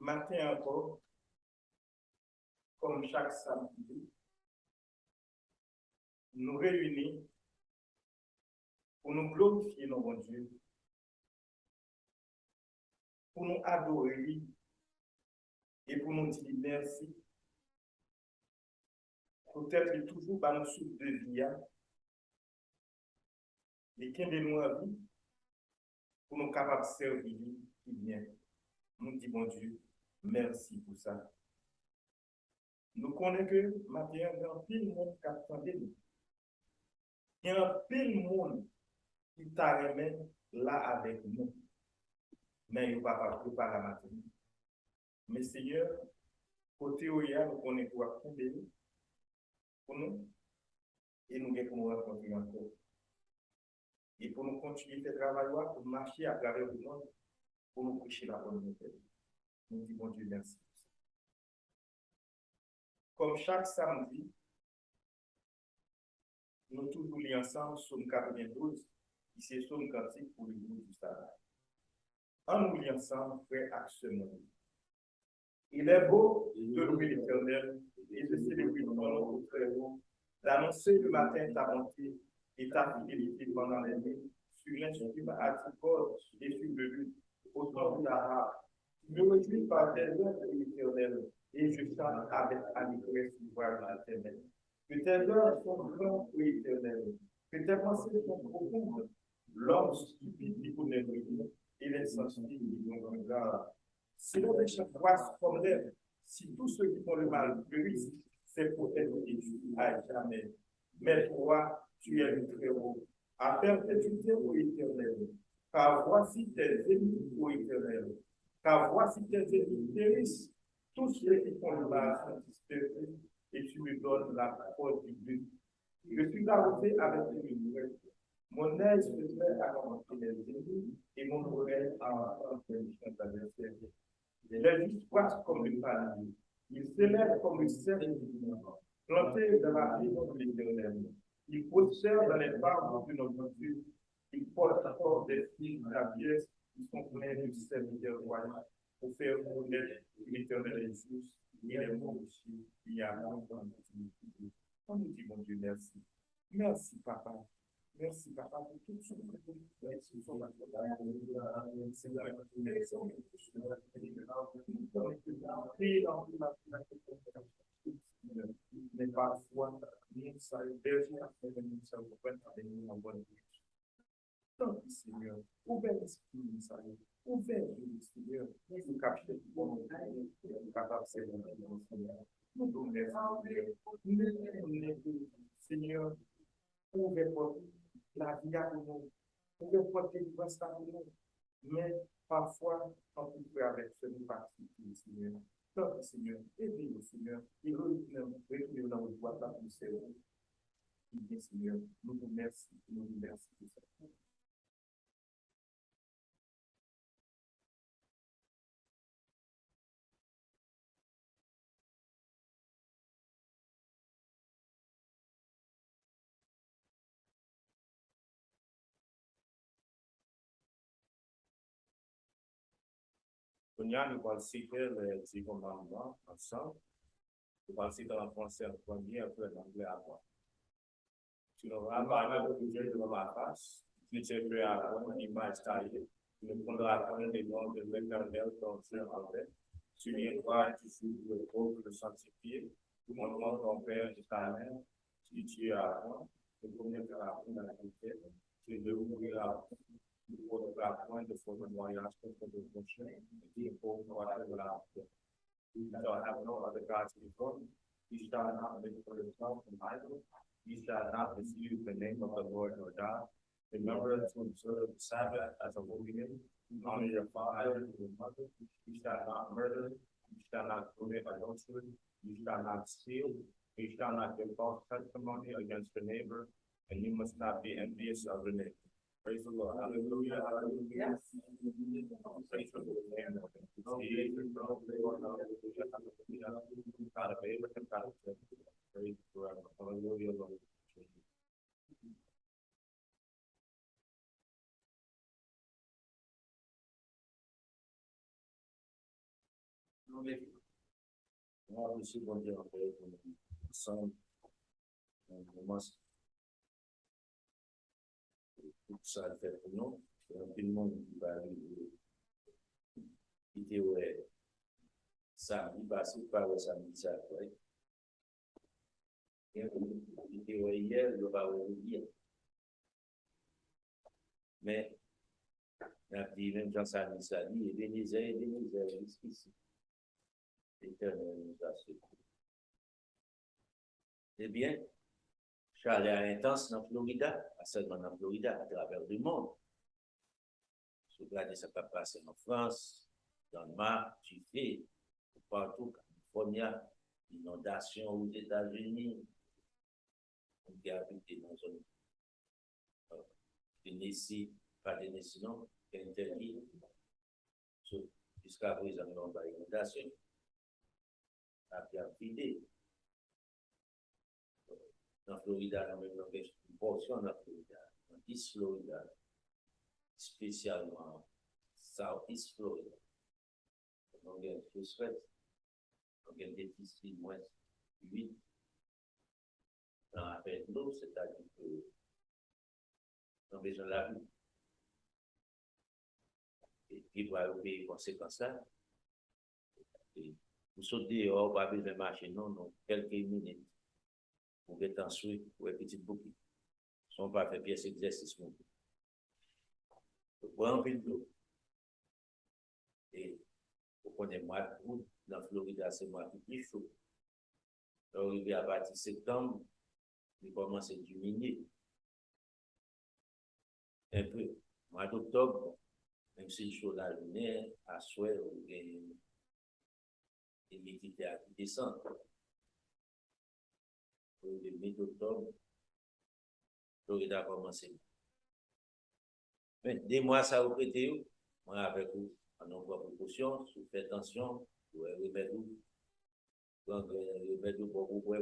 Matin encore, comme chaque samedi, nous réunissons pour nous glorifier notre bon Dieu, pour nous adorer et pour nous dire merci. Peut-être toujours par nous souffle de vie, et qui est nous à vie, pour nous capables de servir qui vient. Nous disons, bon Dieu, merci pour ça. Nous connaissons que matin, il y a un pile monde qui attendait nous. Il y a un pile monde qui t'a remis là avec nous. Mais il ne va pas préparer la matinée. Mais Seigneur, côté où il y a, nous connaissons pour accompagner pour nous et nous pour nous rencontrer encore. Et pour nous continuer ce travail, pour marcher à travers le monde, pour nous prêcher la bonne nouvelle. Nous disons, bon Dieu, merci. Comme chaque samedi, nous tous liés ensemble sur le 92, qui c'est sur le cantique pour le groupe du sabbat. En nous liant ensemble, frère, action. Il est beau de louer l'Éternel et de célébrer ton nom au très haut, d'annoncer le matin ta bonté et ta fidélité pendant les nuits, sur l'instrument à tes cordes et sur le but, au nom de la rare. Je me réjouis par tes œuvres, l'Éternel, et je chante avec allégresse l'ouvrage de l'Éternel. Que tes œuvres sont grandes, ô Éternel, que tes pensées sont profondes. L'homme stupide qui connaît le bien, et l'insensible qui nous regarde. Si l'on chaque fois comme l'air, si tous ceux qui font le mal périssent, c'est pour être déçus à jamais. Mais toi, tu es le très haut, à perpétuité au éternel. Car voici tes ennemis au éternel. Car voici tes ennemis périssent. Tous ceux qui font le mal sont dispersés, et tu me donnes la parole du but. Je suis arrosé avec tes lumières. Mon œil se met à commenter les ennemis, et mon oreille à entendre les chants d'adversaires. Les justes croissent comme le palmier. Ils s'élèvent comme le cerf planté dans la maison de l'Éternel. Ils prospèrent dans les arbres de notre Dieu. Ils portent encore des fils de la pièce qui sont pleins de serviteurs royaux pour faire connaître l'Éternel est juste. Il est bon aussi. Il y a longtemps de on nous dit, mon Dieu, merci. Merci, Papa. Merci, Papa, pour tout ce que vous faites. Merci pour la mais parfois, nous savons déjà que nous sommes avec nous en bonne direction. Donc, Seigneur, ouvert l'esprit, nous savons, ouvert le Seigneur, nous captons le bon nous capable de servir le Seigneur. Nous nous remercions, Seigneur, ouvert la vie à nous, ouvert votre délivrance à nous, mais parfois, on peut faire avec ce nous participer, Seigneur. Donc, Seigneur, aidez-nous, Seigneur, et retournez dans votre voie pour nous servir. Seigneur, nous vous remercions, nous vous remercions pour ça. Nous allons citer les 10 commandements ensemble. Nous allons citer en français en premier, après l'anglais après. Tu n'auras pas de Dieu devant ma face. Tu t'es fait à point, image taillée. Tu ne prendras point des noms de l'Éternel ton Dieu en paix. Tu viendras, tu fus le pauvre, le sanctifié. Tu montres ton père et ta mère. Tu es à point. Tu commettras point dans la vérité. Tu ne ouvriras tu ne prendras point de faux témoignages contre le prochain. Et tu ne pourras pas de la paix. You shall have no other gods before me. You shall not make for yourself an idol. You shall not misuse the name of the Lord your God. Remember to observe the Sabbath as a holy day. Honor your father and your mother. You shall not murder. You shall not commit adultery. You shall not steal. You shall not give false testimony against your neighbor. And you must not be envious of your neighbor. Praise the Lord. Hallelujah. Hallelujah. Praise the Lord. God of Abraham, God of Jacob, praise forever. Hallelujah, Lord. Moi aussi, bon Dieu, en fait, ensemble, on commence tout ça à faire pour nous. Tout le monde qui va arriver, qui était ouais, samedi passé, pas le samedi, ça, ouais. Qui était ouais hier, il va ouais hier. Mais, on a dit, même dans sa mise à vie, et des misères, jusqu'ici. L'éternel nous a secourus. Eh bien, je suis allé à Intense dans Florida, pas seulement dans Florida, à travers le monde. Je regarde ce qui a passé en France, dans le Mar, Chifé, partout, Californie, inondation aux États-Unis, on a habité dans une Tennessee, pas Tennessee, non, Kentucky, jusqu'à présent, on a inondation, à bien vidé. Dans Florida, dans une portion de la Florida, dans East Florida, spécialement Southeast Florida. On a plus fait, on a des districts moins 8 dans la fête de l'eau, c'est-à-dire que on a besoin de la rue. Et puis, pour avoir les conséquences là, pour sauter dehors, pas besoin de marcher, non, quelques minutes. Pour être en souhait, pour être petit bouquet. Si on ne pas faire pièce d'exercice, pour prendre un peu d'eau. Et pour qu'on ait mois d'août, dans la Floride, c'est mois plus chaud. Arrivé à partir de septembre, il commence à diminuer. Un peu. Mois d'octobre, même si le chaud la journée, à souhait, on a une humidité qui descend. Le mi-octobre, Floride a commencé. Mais des mois, ça a prêté, moi avec vous, en nombre de précautions, si vous faites attention, vous remettez vous, remettez pour vous,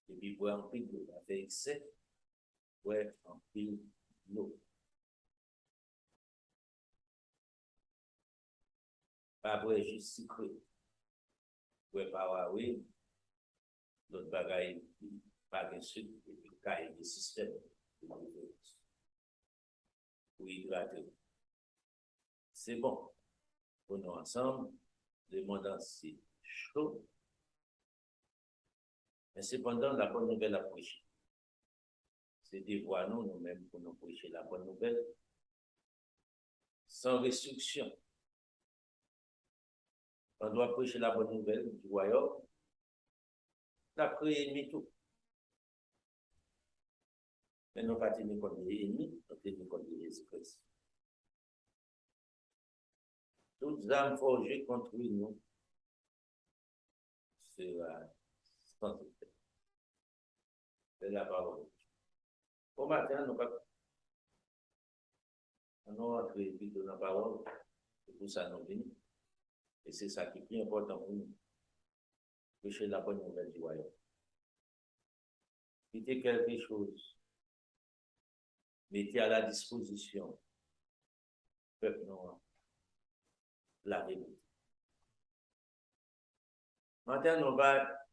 et puis vous en pile d'eau, ça fait excès, ouais, en pile d'eau. Pas vrai, juste sucré. Ouais, pas oui, d'autres bagailles, pas de sucre, et puis caille des systèmes pour hydrater. C'est bon. Pour nous ensemble, le monde entier chaud. Mais cependant, la bonne nouvelle à prêcher. C'est de voir nous-mêmes pour nous prêcher la bonne nouvelle sans restriction. On doit prêcher la bonne nouvelle du royaume. D'après ennemi tout. Mais nous pas tenir contre les ennemis, nous tenir contre Jésus-Christ. Toutes âmes forgées contre nous sera sans doute. C'est la parole. Au matin, nous entré dans la parole, c'est pour ça nous venons. Et c'est ça qui est plus important pour nous. Prêcher la bonne nouvelle du royaume. Quitter quelque chose, mettez à la disposition, peuple noir, la vérité. Maintenant, on va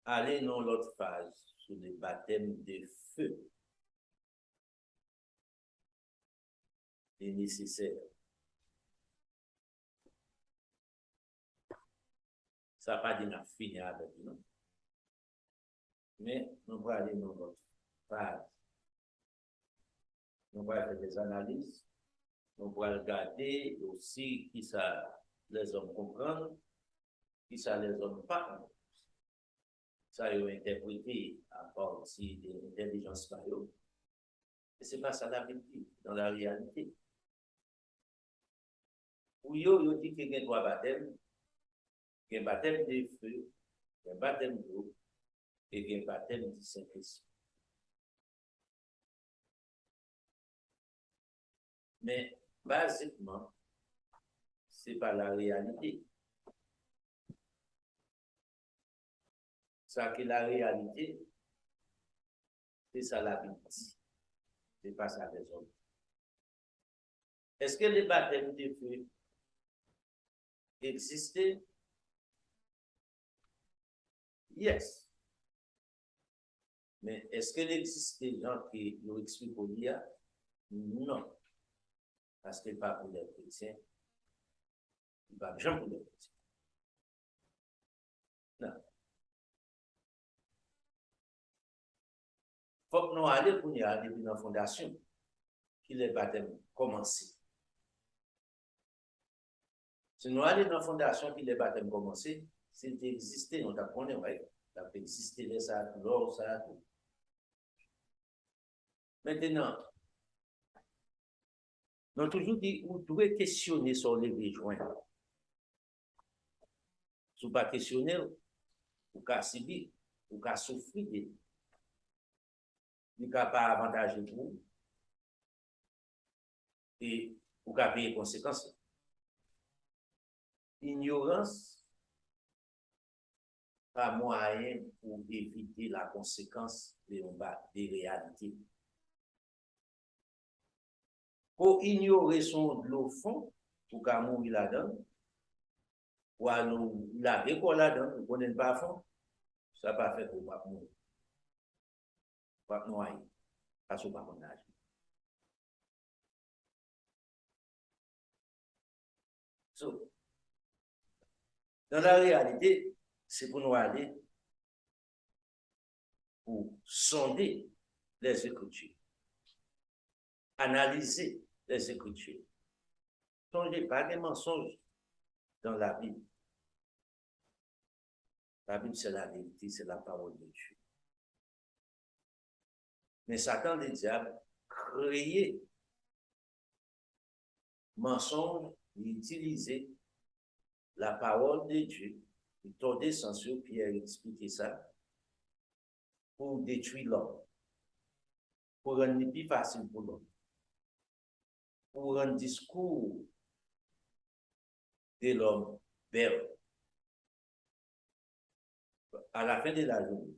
aller dans l'autre phase, sur le baptême de feu. C'est nécessaire. Ça n'a pas dit qu'on a fini avec nous. Mais on va aller dans l'autre phase. On va faire des analyses. On va regarder aussi qui ça les hommes comprennent, qui ça les hommes pas. Ça est interprété à partir de l'intelligence mario. Et c'est pas ça la vérité, dans la réalité. Pour eux, ils disent qu'il y a trois baptêmes. Il y a un baptême de feu, un baptême d'eau et un baptême du Saint-Esprit. Mais basiquement, ce n'est pas la réalité. Ça qui est la réalité, c'est ça la Bible dit. Ce n'est pas ça les hommes. Est-ce que le baptême de feu exister? Yes. Mais est-ce qu'elle existe des gens qui nous expliquent au dia? Non. Parce qu'elle pas pour les chrétiens. Il ne va jamais pour les chrétiens. Non. Il faut que nous allions pour nous aller depuis la fondation, qui les baptêmes commencé. Si nous allons dans la fondation, qui les baptêmes commencé, s'il existait, on t'apprend, ouais, ça peut exister, les ça, l'or, ça, tout. Maintenant, nous avons toujours dit, vous devez questionner sur les besoins. Si vous ne pas questionner, vous pouvez subir, vous pouvez souffrir, vous ne pouvez pas avantager vous, et vous pouvez payer les conséquences. Ignorance, pas moyen pour éviter la conséquence des réalités. Pour ignorer son de fond, pour qu'à mourir là-dedans, ou à nous laver quoi là-dedans, nous ne connaissons pas à fond, ça va faire pour pas mourir. Pas noyer, parce qu'on ne connaît pas. So, dans la réalité, c'est pour nous aller pour sonder les Écritures, analyser les Écritures. Songez pas des mensonges dans la Bible. La Bible, c'est la vérité, c'est la parole de Dieu. Mais Satan, le diable, créer mensonge, utiliser la parole de Dieu, il tordait censure, Pierre expliquait ça, pour détruire l'homme, pour rendre plus facile pour l'homme, pour rendre discours de l'homme belle. À la fin de la journée,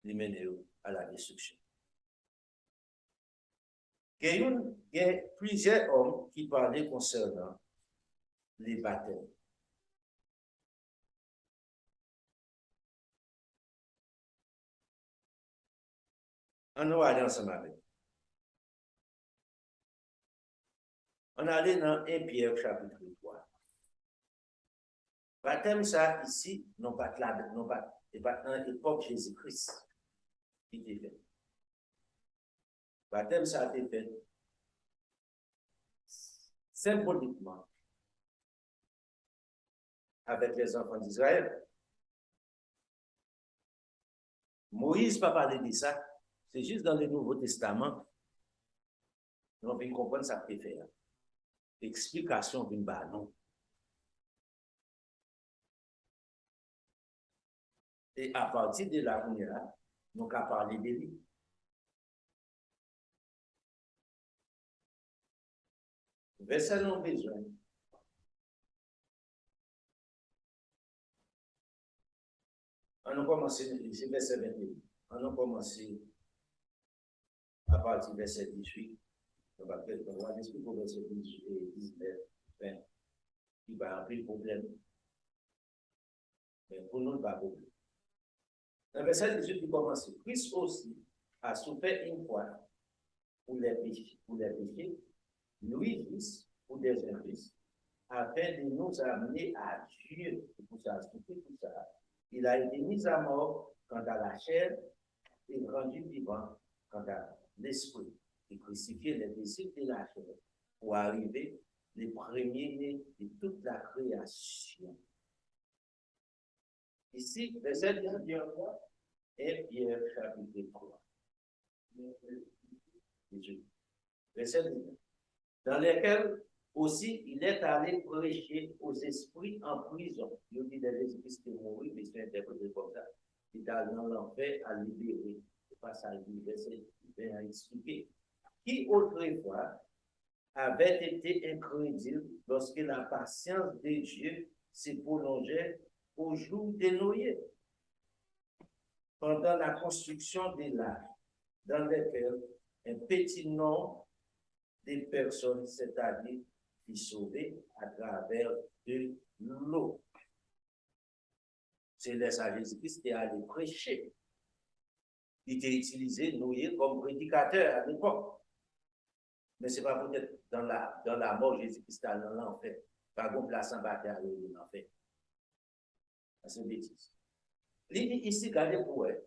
il mène à la destruction. Il y a plusieurs hommes qui parlaient concernant les baptêmes. On va aller ensemble avec. On allait dans 1 Pierre chapitre 3. Baptême, ça ici, non pas là, non pas dans l'époque Jésus-Christ qui était fait. Baptême, ça a été fait symboliquement avec les enfants d'Israël. Moïse n'a pas parlé de ça. C'est juste dans le Nouveau Testament. On vient comprendre ça peut faire. Explication d'une barre, non. Et à partir de là, on a parlé de lui. Verset non besoin. On a commencé, c'est verset 21. On a commencé à partir du verset 18. On va expliquer au verset 19, 20, qui va remplir le problème. Mais pour nous, pas problème. Dans le verset 18, il commence. Christ aussi a souffert une fois pour les péchés, lui, Fils, pour des injustices, afin de nous amener à Dieu. Pour ça, tout ça. Il a été mis à mort quant à la chair et rendu vivant quant à l'esprit, et crucifié les disciples de la chair pour arriver les premiers-nés de toute la création. Ici, verset 19, et Pierre chapitre 3. Verset 19. Dans lesquels aussi il est allé prêcher aux esprits en prison. Il dit des esprits qui mourent, mais c'est interprété comme ça. Il est allé dans l'enfer à libérer. Face à lui, verset 20 à expliquer. Qui autrefois avait été incrédule lorsque la patience de Dieu s'est prolongée au jour de Noé, pendant la construction des lacs, dans lesquels un petit nombre de personnes, c'est-à-dire qui sauvées à travers de l'eau. C'est là ça Jésus-Christ est allé prêcher. Il était utilisé Noé comme prédicateur à l'époque. Mais ce n'est pas peut-être dans la mort Jésus-Christ dans l'enfer. Pas de place en bataille dans l'enfer. C'est une bêtise. L'idée ici, regardez pour elle.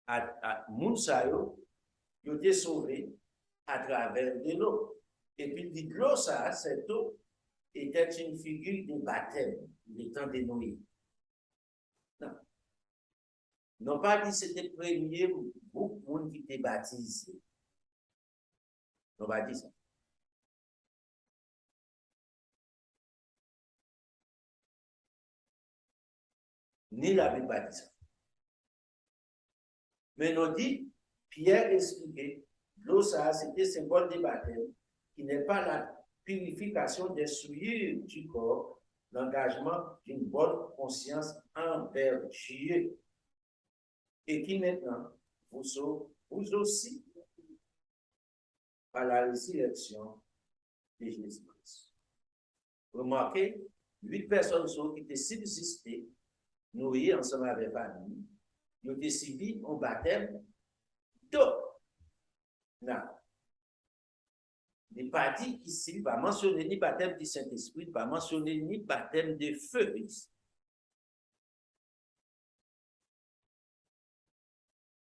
À Mounsayo, il a été sauvé à travers de l'eau. Et puis, de l'eau, ça, cette eau, était une figure de baptême, du temps de Noé. Non. Non pas dit que c'était le premier groupe de monde qui était baptisé. Non pas dit ça. Ni la Bible pas dit ça. Mais nous dit, Pierre expliquait, l'eau ça, c'était symbole de baptême, qui n'est pas la purification des souillures du corps, l'engagement d'une bonne conscience envers Dieu, et qui maintenant vous aussi par la résurrection de Jésus-Christ. Remarquez, 8 personnes qui étaient subsistées, nourries ensemble avec famille, ils ont suivi un baptême d'eau. Non. Il n'est pas dit ici, il ne va mentionner ni baptême du Saint-Esprit, il ne va mentionner ni baptême de feu ici.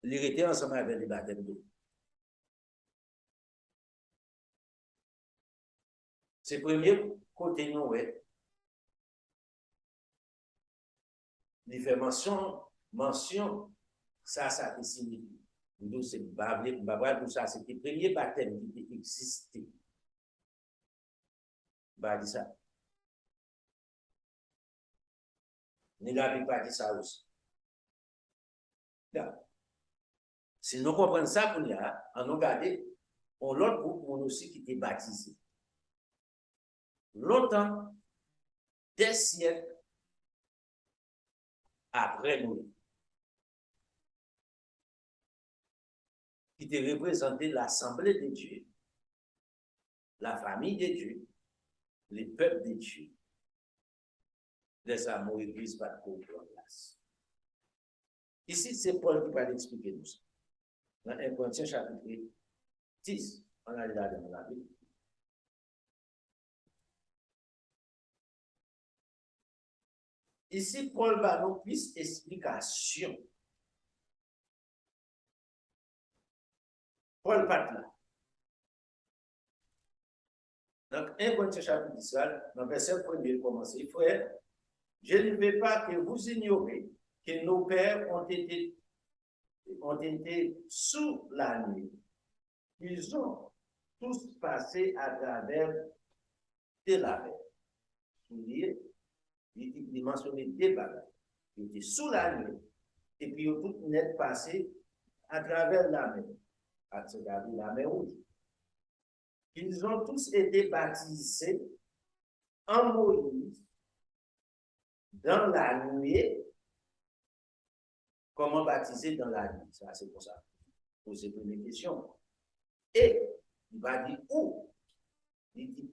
Il était ensemble avec le baptême d'eau. C'est le premier côté Noé. Il fait mention, ça signifie. Nous, c'est pour ça, c'était le premier baptême qui existait. Bah, dit ça. Ni la Bible pas dit ça aussi. Là. Si nous comprenons ça, qu'on y a, on regarde, on l'autre groupe, on aussi qui était baptisé. Longtemps, des siècles après nous, qui était représenté l'Assemblée de Dieu, la famille de Dieu, les peuples de Dieu. Les amours églises pas de place. Ici, c'est Paul qui va l'expliquer nous ça. Dans 1 Corinthiens chapitre 10, on a là dans la Bible. Ici, Paul va nous plus explication. Paul part là. Donc, 1 Corinthiens chapitre 10, dans le verset 1er, commencer. Frère, je ne veux pas que vous ignorez que nos pères ont été sous la nuit. Ils ont tous passé à travers de la mer. C'est-à-dire, il mentionnait des bagages. Ils étaient sous la nuit. Et puis, ils ont tous net passé à travers la mer. À travers la mer rouge. Ils ont tous été baptisés en Moïse dans la nuée. Comment baptiser dans la nuit? Ça, c'est pour ça. Poser une question. Et il va dire où? Il dit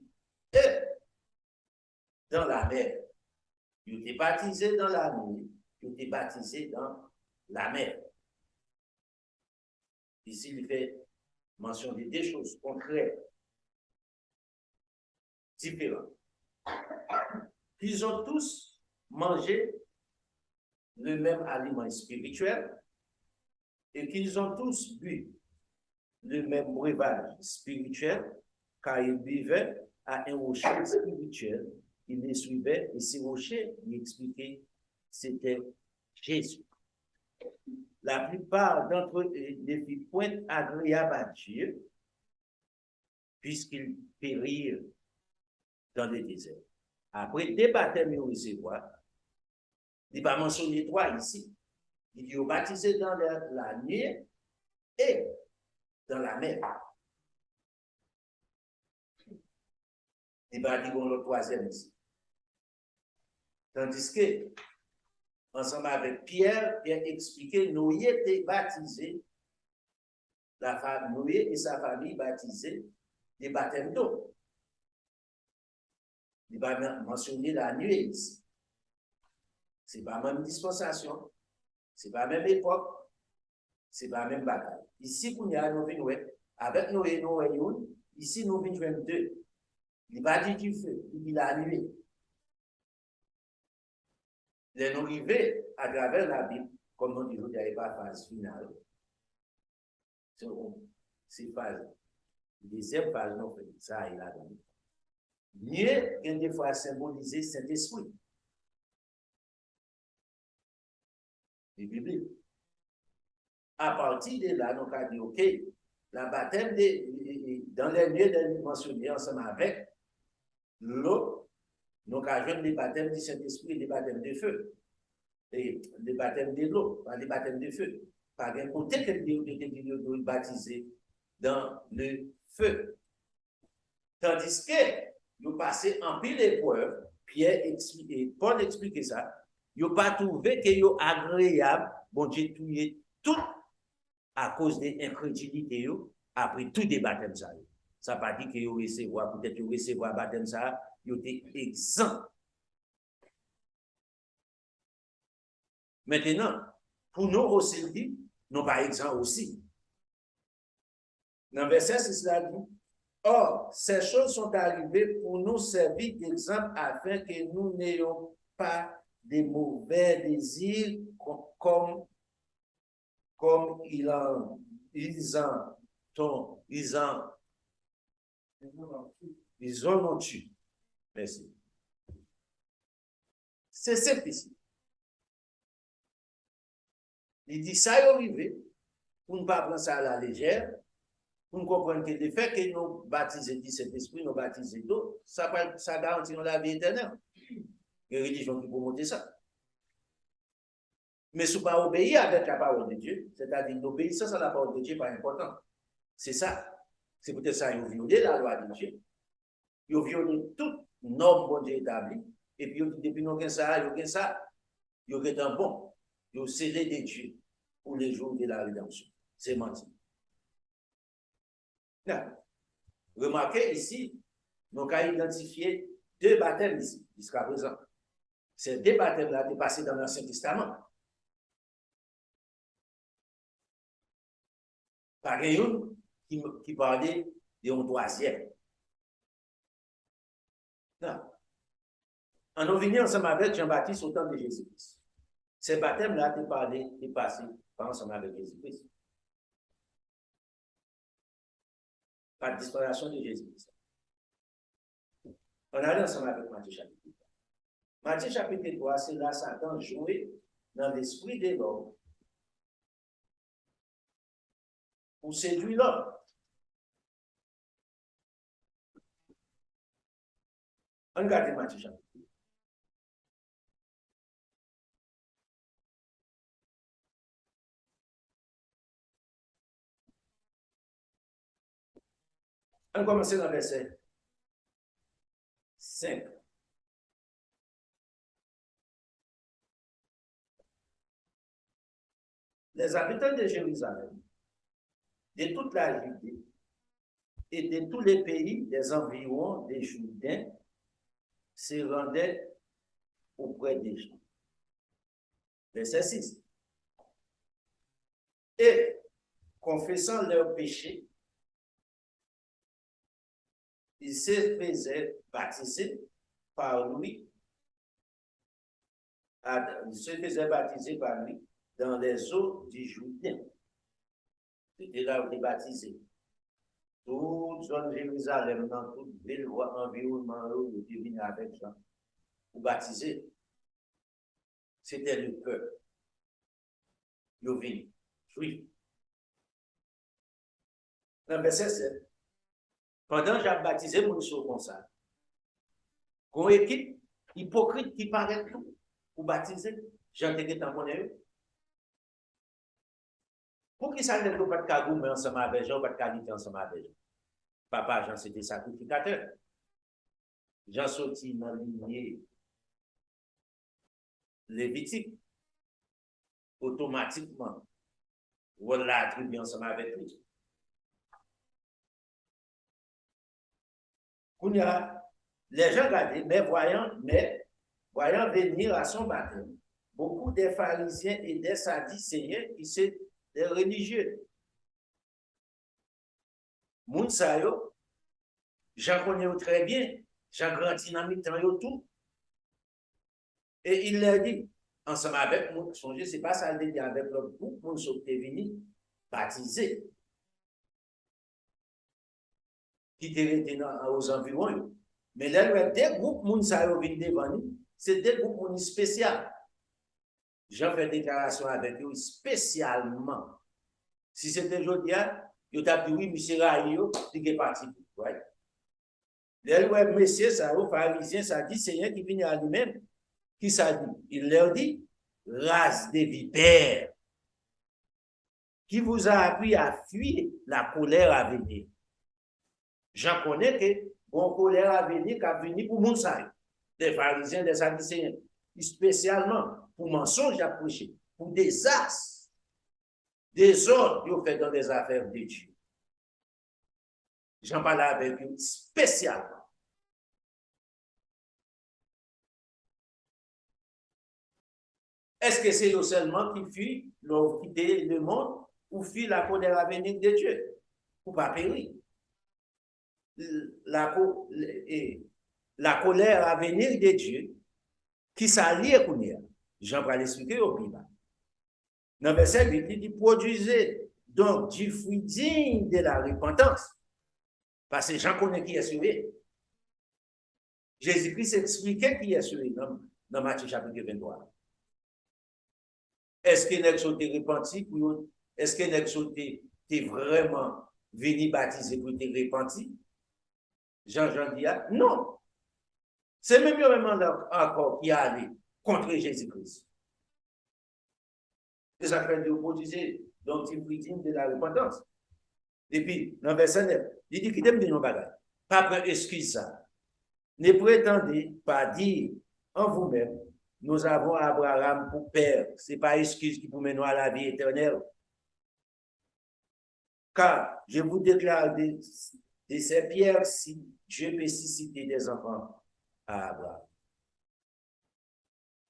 dans la mer. Il était baptisé dans la nuit. Il était baptisé dans la mer. Ici, il fait mention de deux choses concrètes, différentes. Ils ont tous mangé le même aliment spirituel et qu'ils ont tous bu le même breuvage spirituel car ils buvaient à un rocher spirituel. Ils les suivaient et ces rochers, il expliquait, c'était Jésus. La plupart d'entre eux ne furent point agréables à Dieu puisqu'ils périrent dans le désert. Après, des baptêmes ils recevoir. Il va mentionner trois ici. Il dit baptisé dans la nuit et dans la mer. Il va dire le troisième ici. Tandis que, ensemble avec Pierre, il a expliqué, Noé était baptisé, la femme Noé et sa famille baptisés des baptêmes d'eau. Il va mentionner la nuée ici. Ce n'est pas la même dispensation, ce n'est pas la même époque, ce n'est pas la même bataille. Ici, nous venons avec Noé, ici, nous venons jouer deux. Il va dire du feu, il dit la nuée. Les nous arrivés à travers la Bible, comme on dit, il n'y avait pas phase finale. C'est phase. Deuxième phase, non, ça, il a donné. Mieux qu'une des fois symboliser Saint-Esprit. Les bibliques. À partir de là, nous avons dit, OK, la baptême dans les lieux de mentionner ensemble avec l'eau, nous avons les baptêmes du Saint-Esprit et les baptêmes de feu. Et les baptêmes de l'eau, les baptêmes de feu. Par un côté que nous baptisés dans le feu. Tandis que nous passons en pile d'épreuves, Pierre explique, Paul explique ça, ils n'ont pas trouvé que c'est agréable, bon Dieu, tout à cause de l'incrédulité après tout des baptêmes. Ça ne pas dit que vous recevoir, peut-être que vous recevoir baptême, ça, vous êtes exempt. Maintenant, pour nous aussi, nous pas exempt aussi. Dans le verset 6, là dit, or, ces choses sont arrivées pour nous servir d'exemple afin que nous n'ayons pas de mauvais désirs comme ils en ont eu. Merci. C'est simple ici. Il dit ça est arrivé pour ne pas prendre ça à la légère, pour nous comprendre que le fait que nous baptisons du Saint-Esprit, nous baptisons d'eau, ça garantit la vie éternelle. Il y a une religion qui peut monter ça. Mais si vous pas obéir avec la parole de Dieu, c'est-à-dire l'obéissance à la parole de Dieu n'est pas important. C'est ça. C'est peut-être ça, ils ont violé la loi de Dieu. Ils ont violé toute norme bon Dieu établie. Et puis, depuis nous avons ça, ils ont été un bon. Ils ont scellé des dieux pour les jours de la rédemption. C'est menti. Là, remarquez ici, nous avons identifié deux baptêmes ici, jusqu'à présent. Ces deux baptêmes-là sont passés dans l'Ancien Testament. Par exemple, qui parlait d'un troisième. Non. En nous venant ensemble avec Jean-Baptiste au temps de Jésus-Christ. Ces baptêmes-là sont passés ensemble avec Jésus-Christ. Par disparition de Jésus-Christ. On allait ensemble avec Matthieu chapitre 3. Matthieu chapitre 3, c'est là Satan joué dans l'esprit de l'homme pour séduire l'homme. On regarde Matthieu chapitre 3. On commence dans le verset 5. Les habitants de Jérusalem, de toute la Judée et de tous les pays des environs des Jourdains se rendaient auprès des gens. Verset 6. Et, confessant leurs péchés, ils se faisaient baptiser par lui. Ils se faisaient baptiser par lui dans les eaux du Jourdain. C'était là où il est baptisé. Toute zone de Jérusalem, dans toute ville, environnement, où il venait avec Jean, pour baptiser. C'était le peuple. Il venu, juif. Dans le verset 7, pendant que j'ai baptisé mon soeur comme ça, une équipe hypocrite qui paraît tout pour baptiser, j'ai entendu tamponner. Pour qui ça ne peut pas de cagou, mais ensemble avec Jean, pas de qualité ensemble avec Jean. Papa Jean, c'était sacrificateur. Jean sorti dans la lignée lévitique. Automatiquement, on l'a attribué ensemble avec lui. Kounia, Les gens regardaient, voyant venir à son baptême, beaucoup des pharisiens et des sadducéens qui sont des religieux. Moun sa yo, j'en connais très bien, j'en grandi dans mes temps tout. Et il leur dit, ensemble avec moi, songez, c'est pas ça le dit avec l'autre groupe, moun sont venus baptisés, qui étaient aux environs. Mais là, des groupes moun sa yo viennent devant nous, c'est des groupes moun spéciaux. J'en fais déclaration avec eux spécialement. Si c'était aujourd'hui, yo t'a dit oui, monsieur Rayo, il est parti. Ouais. Les messieurs, ça, pharisiens, ça dit, Seigneur qui vient à lui-même, qui ça dit? Il leur dit, race des vipères, qui vous a appris à fuir la colère à venir. J'en connais que bon colère à venir, qui a venu pour mon salut, des pharisiens, des sadducéens, spécialement pour mensonges à prêcher, pour des as, des ordres qu'ils fait dans les affaires de Dieu. J'en parle avec eux spécialement. Est-ce que c'est eux seulement qui fuient, quitter le monde, ou fuient la colère à venir de Dieu, ou pas périr? La colère à venir de Dieu, qui s'allie à Kounia. Jean va l'expliquer au Bible. Dans le verset 8, il dit, produisez donc du fruit digne de la repentance. Parce que Jean connaît qui est sauvé. Jésus-Christ expliquait qui est sauvé dans Matthieu chapitre 23. Est-ce que nous sommes repentis? Est-ce que nous sommes vraiment venus baptiser pour te repentir? Jean dit, non. C'est même encore qui a allé contre Jésus-Christ. C'est ça fait de produire donc il fruit digne de la repentance. Et puis, dans le verset 9, il dit qu'il t'aime de nos bagages. Pas pour excuse ça. Ne prétendez pas dire en vous-même, nous avons Abraham pour père. Ce n'est pas excuse qui vous mène à la vie éternelle. Car je vous déclare de ces pierres, si Dieu peut susciter des enfants à Abraham.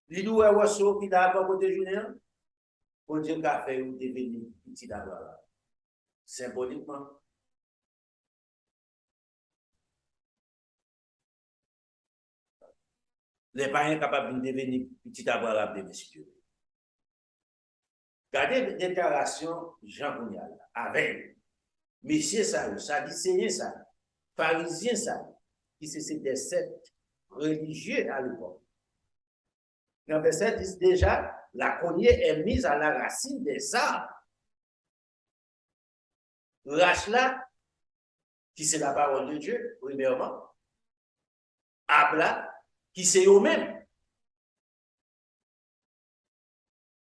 L'idou est oiseau qui t'a pas côté journée, pour Dieu qu'a fait ou devenir petit d'Abraham. Symboliquement. Les parents capables de devenir petit Abraham de messieurs. Regardez la déclaration Jean Gounial avec Monsieur Sarou, Sadducéen Sarou, Pharisien Sarou, qui c'est des sectes religieux à l'époque. Dans le verset 10, déjà, la cognée est mise à la racine des arbres. Rachla, qui c'est la parole de Dieu, premièrement. Abla, qui c'est eux-mêmes.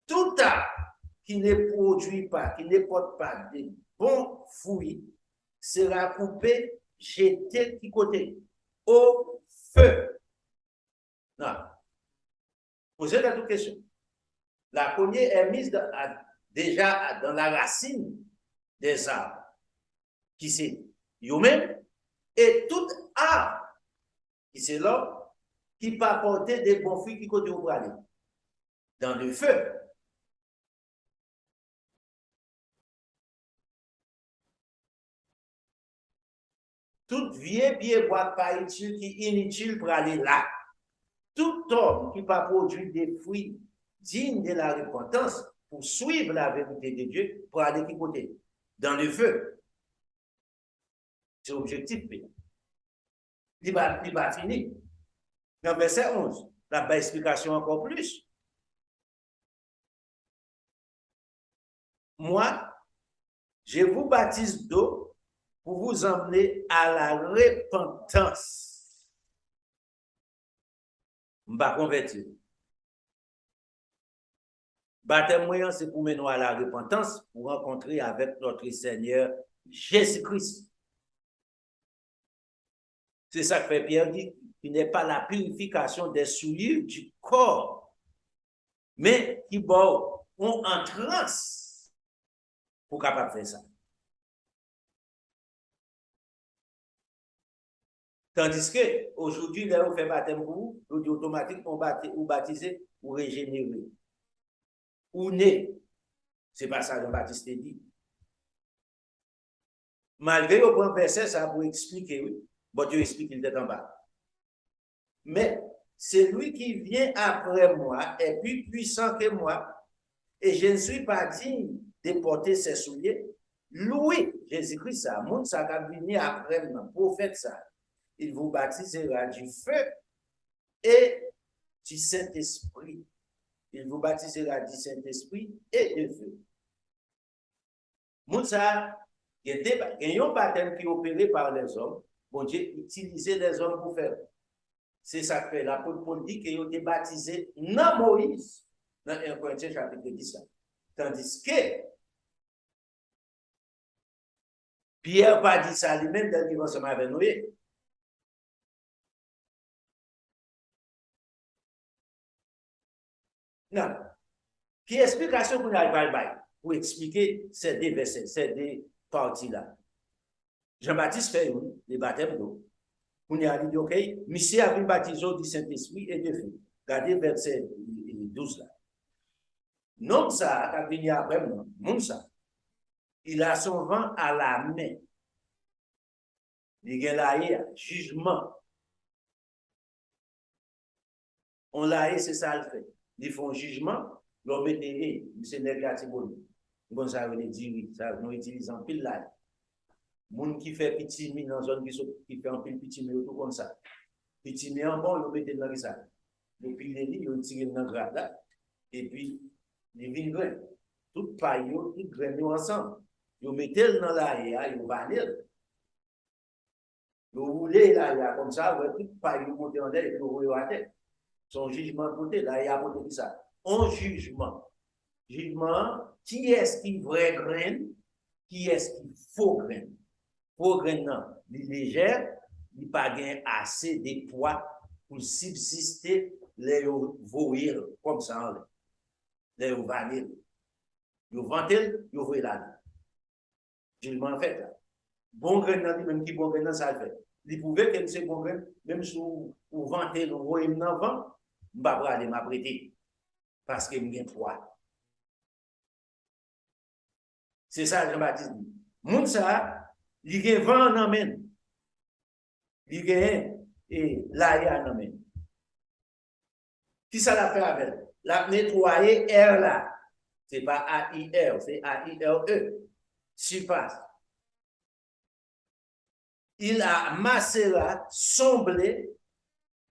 Tout arbre qui ne produit pas, qui ne porte pas de bons fruits, sera coupé, jeté qui côté, au feu. Non. Posez la question. La cognée est mise déjà dans la racine des arbres, qui c'est eux-mêmes, et tout arbre, qui c'est l'homme, qui peut apporter des bons fruits qui côté au aller dans le feu. Tout vieux bois pas utile qui est inutile pour aller là. Tout homme qui peut produire des fruits dignes de la repentance pour suivre la vérité de Dieu, pour aller qui côté? Dans le feu. C'est l'objectif. Il va finir. Dans le verset 11, la belle explication encore plus. Moi, je vous baptise d'eau pour vous emmener à la repentance. Je ne vais pas convertir. Baptême moyen, c'est pour mener à la repentance, pour rencontrer avec notre Seigneur Jésus-Christ. C'est ça que fait Pierre dit, qui n'est pas la purification des souillures du corps, mais qui ont en transe pour capable faire ça. Tandis que aujourd'hui, là, on fait baptême pour vous, on dit automatiquement ou baptisé ou régénéré. Ou né. C'est pas ça Jean-Baptiste dit. Malgré au point verset, ça pour expliquer, oui. Bon, Dieu explique qu'il est en bas. Mais celui qui vient après moi est plus puissant que moi, et je ne suis pas digne de porter ses souliers. Loué, Jésus-Christ, ça, monde ça a venu après moi, prophète ça. Il vous baptisera du feu et du Saint-Esprit. Il vous baptisera du Saint-Esprit et de feu. Monde ça, il y a un baptême qui est opéré par les hommes. Bon Dieu utilisait les hommes pour faire. C'est ça que fait l'apôtre Paul dit qu'ils ont été baptisés dans Moïse, dans 1 Corinthiens chapitre 10. Tandis que Pierre n'a pas dit ça lui-même dans le livre ensemble avec Noé. Non. Qui explication qu'on a pas pour expliquer ces deux versets, ces deux parties-là. Jean-Baptiste fait les baptêmes d'eau. On a dit, OK, monsieur a vu baptisé du Saint-Esprit et de feu. Regardez verset 12 là. Non, ça, quand il y a après moi, non, ça. Il a son vent à la main. Il y a là, jugement. On l'a, c'est ça le fait. Ils font jugement, l'on met des c'est négatif. Bon, ça veut dire, ça, nous utilisons pile là. Moun qui fait petit mi dans zone qui fait un pile petit mi tout comme ça. Petit mi en bon, on met dans ça. Depuis les lits, on tire dans le grade là. Et puis, les vingres, tout paille, tout grain ensemble. Vous mettez dans l'air, vous vanille. Vous roulez là, comme ça, tout paille, vous montez en l'air et vous roulez à terre. Son jugement côté, là, il y a côté ça. Un jugement. Jugement, qui est-ce qui vrai grain, qui est-ce qui faux grain? Faux grain, non. Il est léger, il n'a pas assez de poids pour subsister les voyir comme ça en l'air. Les vanille. Vous vantez, vous voyez là. Jugement fait là. Bon grain, même qui bon grain, ça le fait. Il pouvait que c'est bon grain, même si vous vantez, vous voyez dans le vent, je ne vais pas aller m'apprêter. Parce qu'il y a un poids. C'est ça, Jean-Baptiste dit. Moun ça, il y a vent en amène. Il y a et l'air en amène. Qui ça l'a fait avec? La nettoyer R là. C'est pas A-I-R, c'est A-I-R-E. Surface. Il a macérat, somblé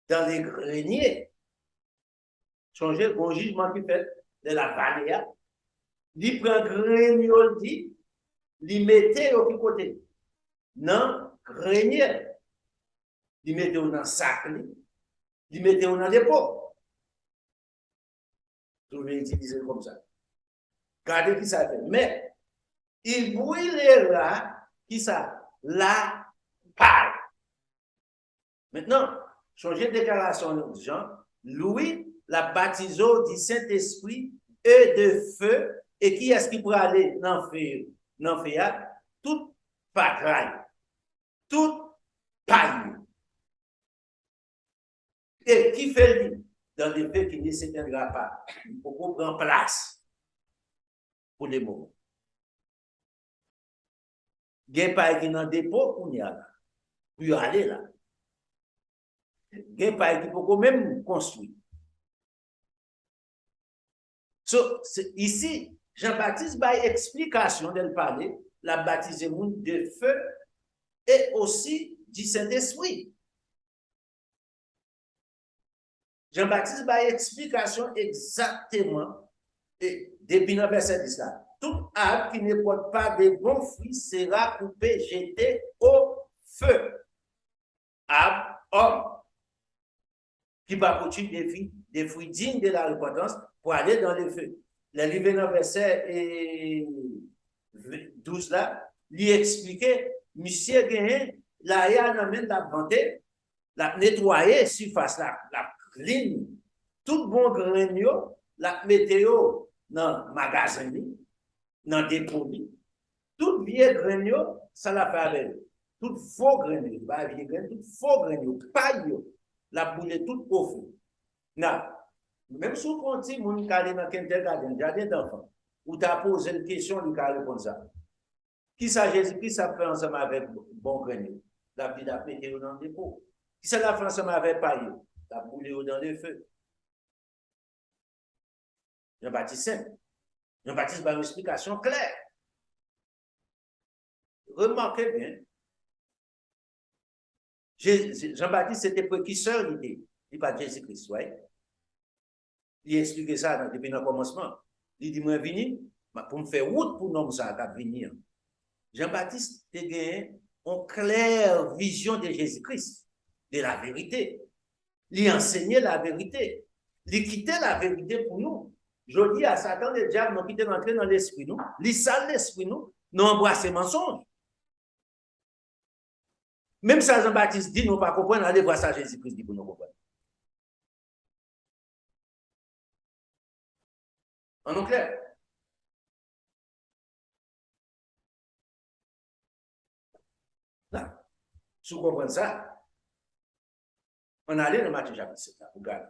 dans les greniers. Changer le jugement qui fait de la vallée. Il prend grenier, dit, il mettait au côté. Non, grenier. Il mettait dans le sac, il mettait dans le dépôt. Je vais utiliser comme ça. Regardez qui ça fait. Mais, il brûlera, qui ça? La paille. Maintenant, changer de déclaration de Jean, Louis la baptisé du Saint-Esprit et de feu. Et qui est-ce qui pourrait aller dans le feu? Tout pagaille. Tout paille. Et qui fait lui? Dans les faits qui ne s'éteindra pas. Il faut qu'on prenne place pour les moments. Il y a pas qui dans le dépôt pour y aller. Pour aller là. Il y a pas qui peut même construire. So, ici, Jean-Baptiste a explication de parler, la baptisé de feu et aussi du Saint-Esprit. Jean-Baptiste a explication exactement, et depuis le verset 10 là, tout arbre qui ne porte pas de bons fruits sera coupé, jeté au feu. Arbre, homme, qui va produire des fruits dignes de la repentance pour aller dans le feu. Le livre dans le verset 12 là, lui expliquait, monsieur Gagné, la yannamène la vanté, la nettoyer surface là, la clean, tout bon grain, la météo dans le magasin, dans le dépôt, tout vieux grain, ça l'a fait avec. tout faux grain, pas vieux grain, tout faux grain, paille, la boule tout au fond. Non. Même si on dit, mon calé dans kindergarten, jardin d'enfants, où tu as posé une question, il a répondu ça. Qui ça, Jésus-Christ, ça fait ensemble avec bon grenier? La vie a pété dans le dépôt. Qui ça, la fait ensemble avec paille? La boule dans le feu. Jean-Baptiste simple. Jean-Baptiste va une explication claire. Remarquez bien. Jean-Baptiste, c'était précurseur, il n'est pas Jésus-Christ, oui. Il expliqué ça depuis le commencement. Il dit, moi, vini, pour me faire route pour nous, ça va venir. Jean-Baptiste a gagné une claire vision de Jésus-Christ, de la vérité. Il enseignait la vérité. Il quittait la vérité pour nous. Je dis à Satan, le diable, nous quitte d'entrer dans l'esprit, nous. Il sale l'esprit, nous embrasse mensonges. Même ça, Jean-Baptiste dit, nous ne pas comprendre, allez voir ça, Jésus-Christ dit pour nous comprendre. En clair. Là, si vous comprenez ça, on allait dans Matthieu chapitre 7, là, regarde.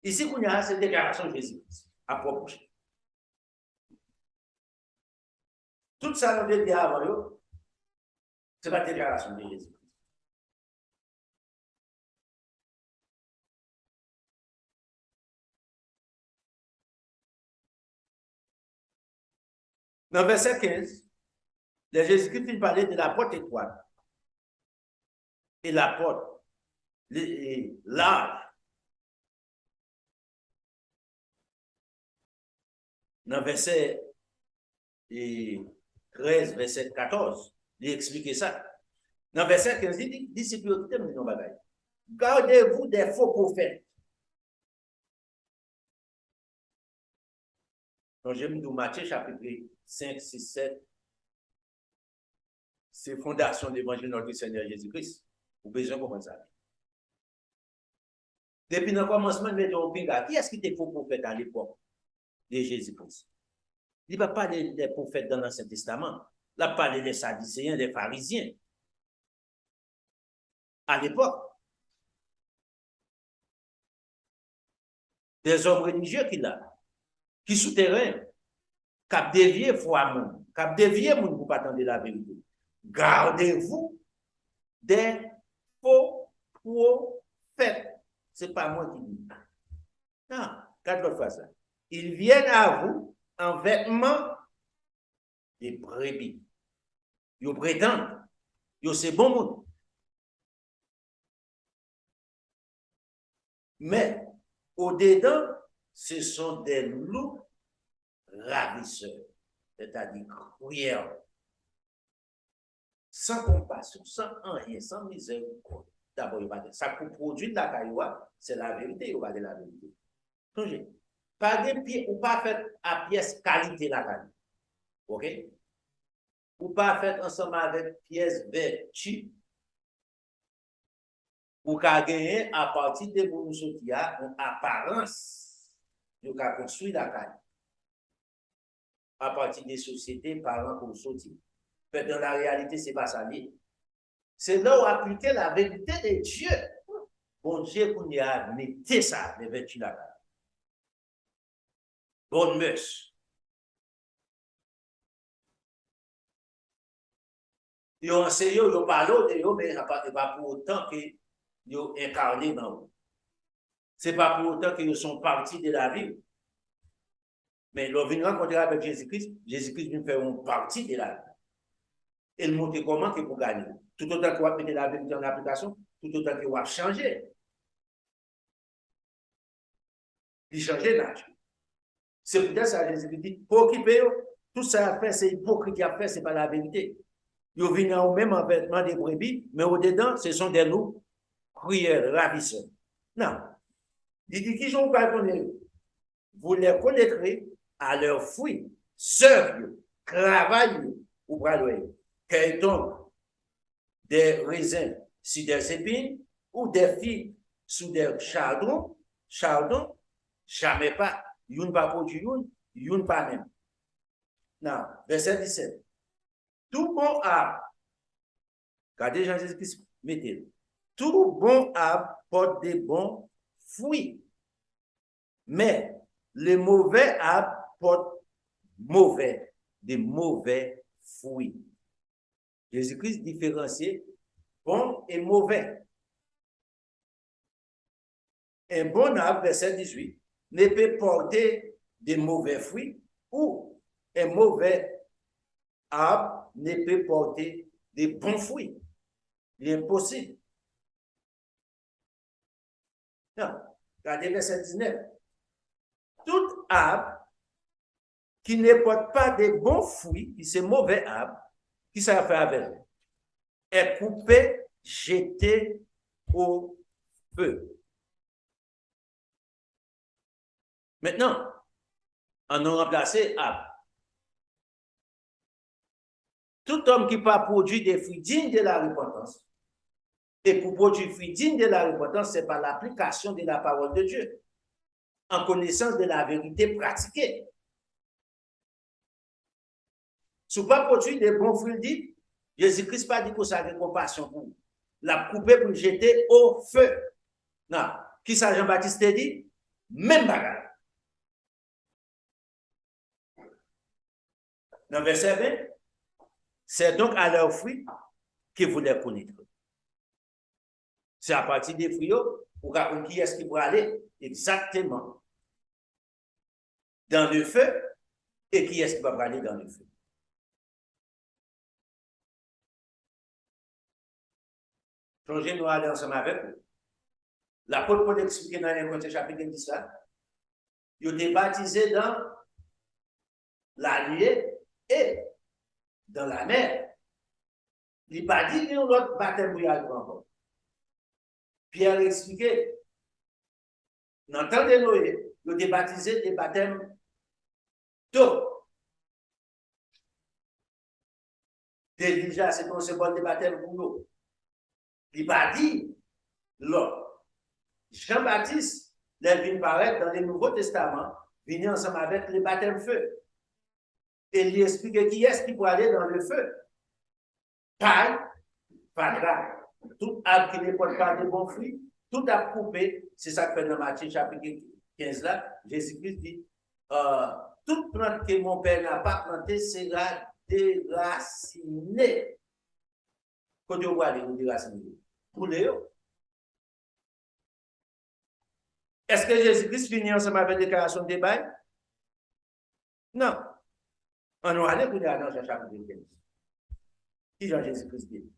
Ici, il y a cette déclaration de Jésus-Christ à propos. Tout ça, on dit avant, c'est la déclaration de Jésus-Christ. Dans verset 15, Jésus-Christ parlait de la porte étroite et la porte large. Dans verset 13, verset 14, il explique ça. Dans verset 15, il dit, disciples, gardez-vous des faux prophètes. Donc, je me dis, Matthieu chapitre 5, 6, 7, c'est fondation de l'évangile de notre Seigneur Jésus-Christ. Vous besoin de comprendre ça. Depuis le commencement, nous avons dit, qui est-ce qui était faux prophète à l'époque de Jésus-Christ? Il ne va pas parler des prophètes dans l'Ancien Testament. Il va parler des Sadducéens, des pharisiens. À l'époque, des hommes religieux qu'il a, qui souterrain, qui ont dévié foi monde, qui ont dévié monde pour pas attendre la vérité. Gardez-vous des faux prophètes. Ce n'est pas moi qui dis. Non, quatre autres fois ça. Ils viennent à vous en vêtements de brebis. Ils prétendent, c'est bon monde. Mais au-dedans, ce sont des loups ravisseurs, c'est-à-dire cruels, sans compassion, sans rien, sans misère. D'abord, ça pour produire de la cailloua, c'est la vérité, il va de la vérité. Toujours. Pas de pied, ou pas fait à pièce qualité la caille. OK? Ou pas fait ensemble avec pièce vertu. Ou qu'à gagner à partir de mon qui a une apparence. Vous qu'à construire la caille. À partir des sociétés, parents pour sortir. Mais dans la réalité, ce n'est pas ça. C'est là où appliquer la vérité de Dieu. Bon Dieu, qu'on y a mis ça, les vertus là. Bonne mœurs. Ils ont enseigné, ils ont parlé de eux, mais ce n'est pas pour autant qu'ils ont incarné dans eux. Ce n'est pas pour autant qu'ils sont partis de la vie. Mais ils viennent rencontrer avec Jésus-Christ. Jésus-Christ vient faire une partie de la vie. Et il montre comment il faut gagner. Tout autant qu'il va mettre la vérité en application, tout autant qu'il va changer. Il change l'âge. C'est pour ça que Jésus dit, pour occuper, tout ça a fait, c'est hypocrite qui a fait, ce n'est pas la vérité. Ils viennent au même en vêtements des brebis, mais au-dedans, ce sont des loups cruels, ravisseurs. Non. Il dit, qui sont pas connus? Vous les connaîtrez à leurs fruits. Sœurs, travaillent ou bras-loyer. Cueillent des raisins sur des épines ou des figues sous des chardons, jamais pas. Youn pas produit youn pas même. Non, verset 17. tout bon arbre, regardez Jean-Jésus-Christ, mettez-le. Tout bon arbre porte des bons fruits. Mais les mauvais arbres portent des mauvais fruits. Jésus-Christ différencie bon et mauvais. Un bon arbre, verset 18, ne peut porter de mauvais fruits ou un mauvais arbre ne peut porter de bons fruits. C'est impossible. Non. Regardez verset 19. Tout arbre qui ne porte pas de bons fruits, qui c'est mauvais arbre, qui ça fait avec, est coupé, jeté au feu. Maintenant, on a remplacé arbre. Tout homme qui pas produit des fruits dignes de la repentance, et pour produire des fruits dignes de la repentance, c'est par l'application de la parole de Dieu, en connaissance de la vérité pratiquée. Si vous pas produire des bons fruits dits, Jésus-Christ pas dit que ça a de compassion pour vous. La couper pour le jeter au feu. Non. Qui ça Jean-Baptiste dit? Même bagarre. Dans verset 20, c'est donc à leurs fruits que vous les connaîtrez. C'est à partir des fruits, pour comprendre qui est-ce qui va aller exactement dans le feu et qui est-ce qui va aller dans le feu. Changez-nous à aller ensemble avec vous. L'apôtre Paul explique dans 1 Corinthiens chapitre 10 ça. Ils ont été baptisés dans l'allié et dans la mer. Il n'a pas dit qu'il y a un autre baptême pour y aller encore. Pierre a expliqué. Dans le temps de Noé, ils ont été baptisés des baptêmes d'eau. Déjà, c'est un symbole de baptême pour l'eau. Il n'a pas dit l'eau. Jean-Baptiste, les vient paraître dans le Nouveau Testament, vient ensemble avec les baptêmes feu. Et il explique qui est-ce qui peut aller dans le feu. Paille, pas grave. Tout arbre qui ne porte pas de bons fruits, tout arbre coupé, c'est ça que fait dans Matthieu chapitre 15 là, Jésus-Christ dit, toute plante que mon père n'a pas plantée sera déracinée. Quand vous voyez les déracinés, pour les est-ce que Jésus-Christ finit ensemble avec la déclaration de bail? Non. On va aller pour aller dans Jean chapitre 15. Qui Jean-Jésus-Christ dit?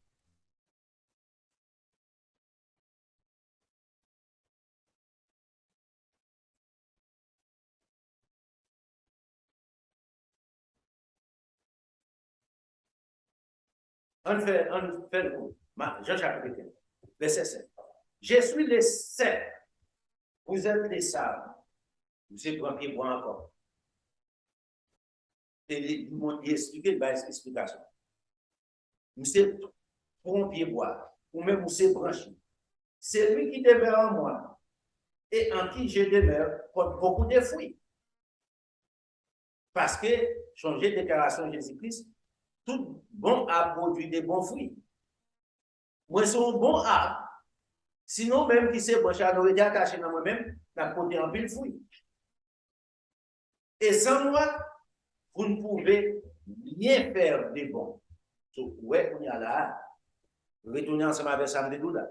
On fait le coup. Jean chapitre 15. Verset 7. Je suis le cep. Vous êtes les sables. Vous êtes un pied bois encore. Et ils m'ont expliqué l'explication. Vous êtes un pied bois. Ou même vous êtes branché. C'est lui qui demeure en moi. Et en qui je demeure porte beaucoup de fruits. Parce que, changer de déclaration de Jésus-Christ, tout bon arbre produit des bons fruits. Moi, c'est un bon arbre. Sinon, même qui s'est branché à l'aurait attaché dans moi-même, n'a porté un pile fruit. Et sans moi, vous ne pouvez rien faire de bon. Donc, ouais, on y a là. Retourner ensemble avec Sam de Douda.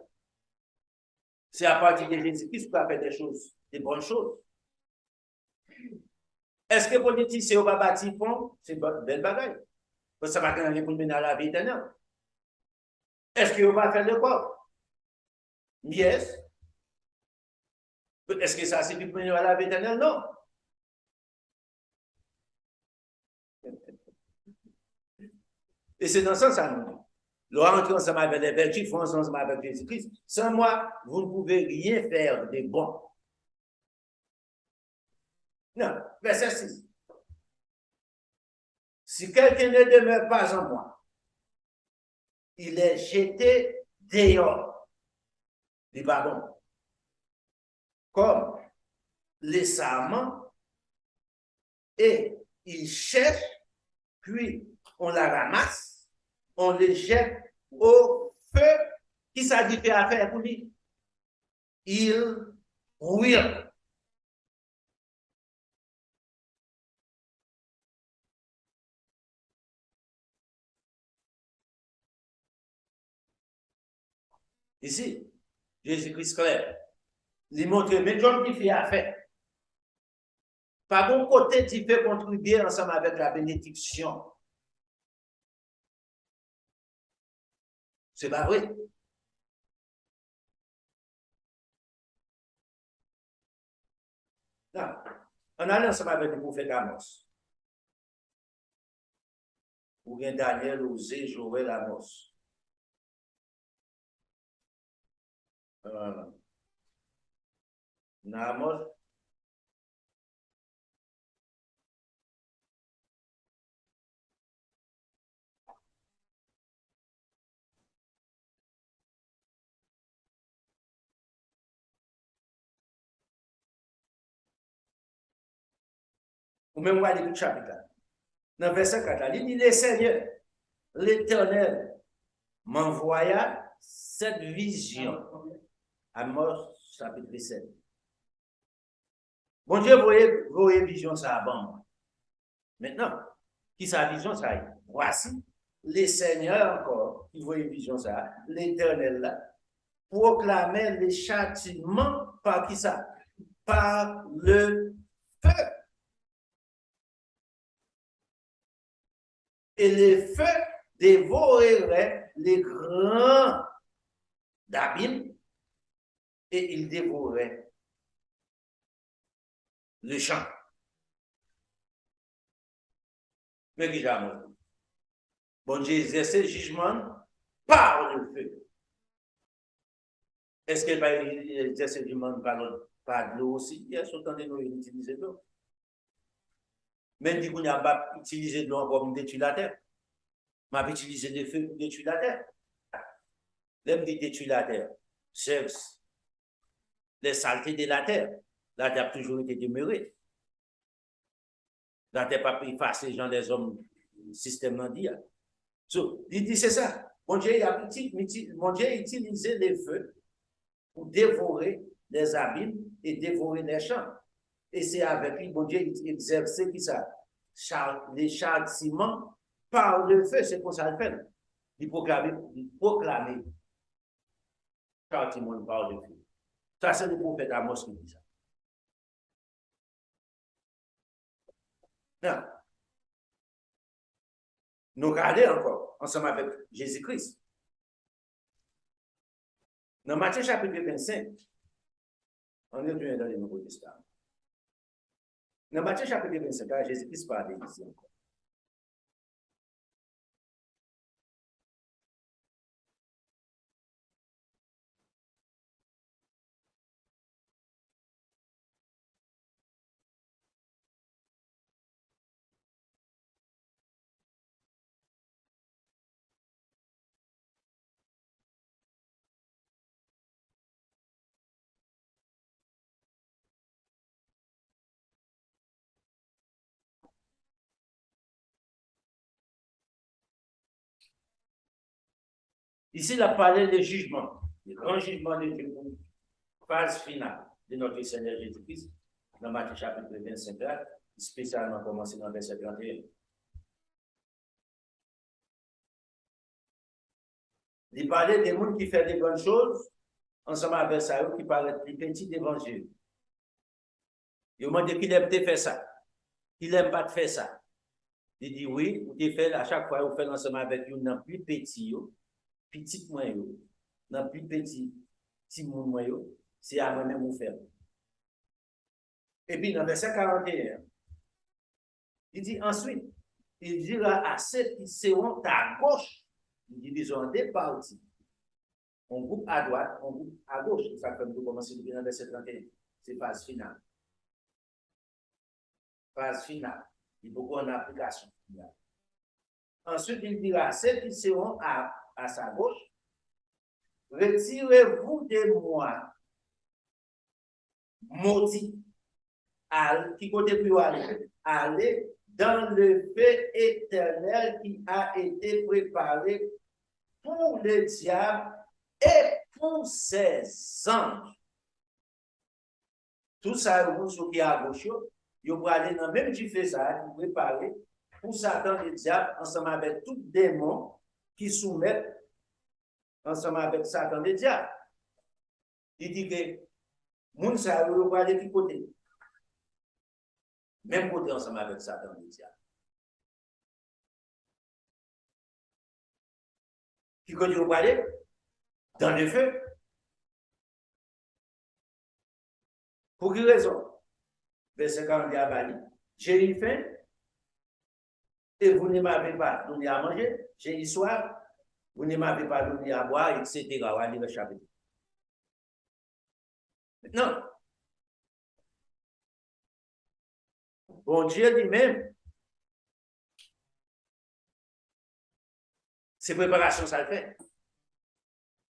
C'est à partir de Jésus-Christ qu'on fait des choses, des bonnes choses. Est-ce que pour dire si on va bâtir pont, c'est une belle bagaille? Parce que ça va gagner pour mener à la vie éternelle. Est-ce qu'on va faire le corps? Yes. Est-ce que ça suffit pour mener à la vie éternelle? Non. Et c'est dans ce sens ça nous dit. Le rentrer ensemble avec les vertus, faut ensemble avec Jésus-Christ. Sans moi, vous ne pouvez rien faire de bon. Non, verset 6. Si quelqu'un ne demeure pas en moi, il est jeté dehors. Dit pardon. Comme les sarments, et il cherche, puis on la ramasse on le jette au feu. Qui ça dit fait affaire pour lui? Il brûle. Ici, Jésus-Christ clair. Il montre, mais John qui fait affaire. Par bon côté, tu peux contribuer ensemble avec la bénédiction. C'est pas vrai. Non. On allait ensemble avec le prophète Amos. Ou bien Daniel, Osée, Joël, Amos. Amos. Ou même voir les chapitre. Dans le verset 4, il dit, le Seigneur, l'Éternel, m'envoya cette vision. Amos chapitre 7. Bon Dieu, voyez vision ça avant. Maintenant, qui sa vision ça? Voici les seigneurs encore, qui voient vision ça, l'Éternel là, proclamait les châtiments par qui ça? Par le feu. Et le feu dévorerait les grands d'abîme et il dévorerait le champ. Mais qui jamais. Bon Dieu exerce le jugement par le feu. Est-ce qu'elle va exercer le jugement par de l'eau aussi? Il y a autant de nous utiliser de l'eau. Même si on n'a pas utilisé de l'eau comme détruire la terre, on a utilisé le feu pour détruire la terre. L'homme dit détruire la terre, c'est les saletés de la terre. La terre a toujours été demeurée. La terre n'a pas effacer les gens des hommes, le système n'a dit. So, il dit c'est ça. Mon Dieu a utilisé les feux pour dévorer les abîmes et dévorer les champs. Et c'est avec lui, mon Dieu, il exerce qui ça? Les châtiments par le feu, c'est pour ça le fait. Il proclame châtiment par le feu. Ça, c'est le prophète Amos qui dit ça. Non. Nous regardons encore, ensemble avec Jésus-Christ. Dans Matthieu chapitre 25, on est venu dans le Nouveau Testament. Dans Matthieu chapitre 25, Jésus-Christ parle ici encore. Ici, il a parlé de jugement, le grand jugement de Dieu, phase finale de notre Seigneur Jésus-Christ, dans Matthieu chapitre 25, spécialement commencé dans le verset 31. Il parlait des gens qui font des bonnes choses, ensemble avec ça, qui parlent du petit évangile. Il m'a dit qu'il aime faire ça. Il n'aime pas faire ça. Il dit oui, vous faites à chaque fois, vous faites ensemble avec vous dans plus petit, petit moyen, dans plus petit moyen, c'est à moi-même vous faire. Et puis dans verset 41, il dit ensuite, il dira à ceux qui seront à gauche, nous divisons en deux parties. Un groupe à droite, un groupe à gauche. Ça comme vous commencez depuis le verset 31. C'est phase finale. Phase finale. Il faut qu'on ait application. Ensuite, il dira à ceux qui seront à sa gauche, retirez-vous de moi, maudit, qui côté plus aller dans le feu éternel qui a été préparé pour le diable et pour ses anges. Tout ça, vous qui est à gauche, vous pouvez aller dans le même feu ça, vous préparer pour Satan et le diable ensemble avec tout démon qui soumettent ensemble avec Satan et le diable. Il dit que moun sa yo va aller qui côté. Même côté ensemble avec Satan et le diable. Qui côté vous aller? Dans le feu. Pour quelle raison? Verset 40 à Bali. J'ai eu faim et vous ne m'avez pas donné à manger. J'ai eu soif, vous ne m'avez pas donné à boire, etc. On va lire le chapitre. Maintenant, bon Dieu lui-même, c'est préparation, ça le fait.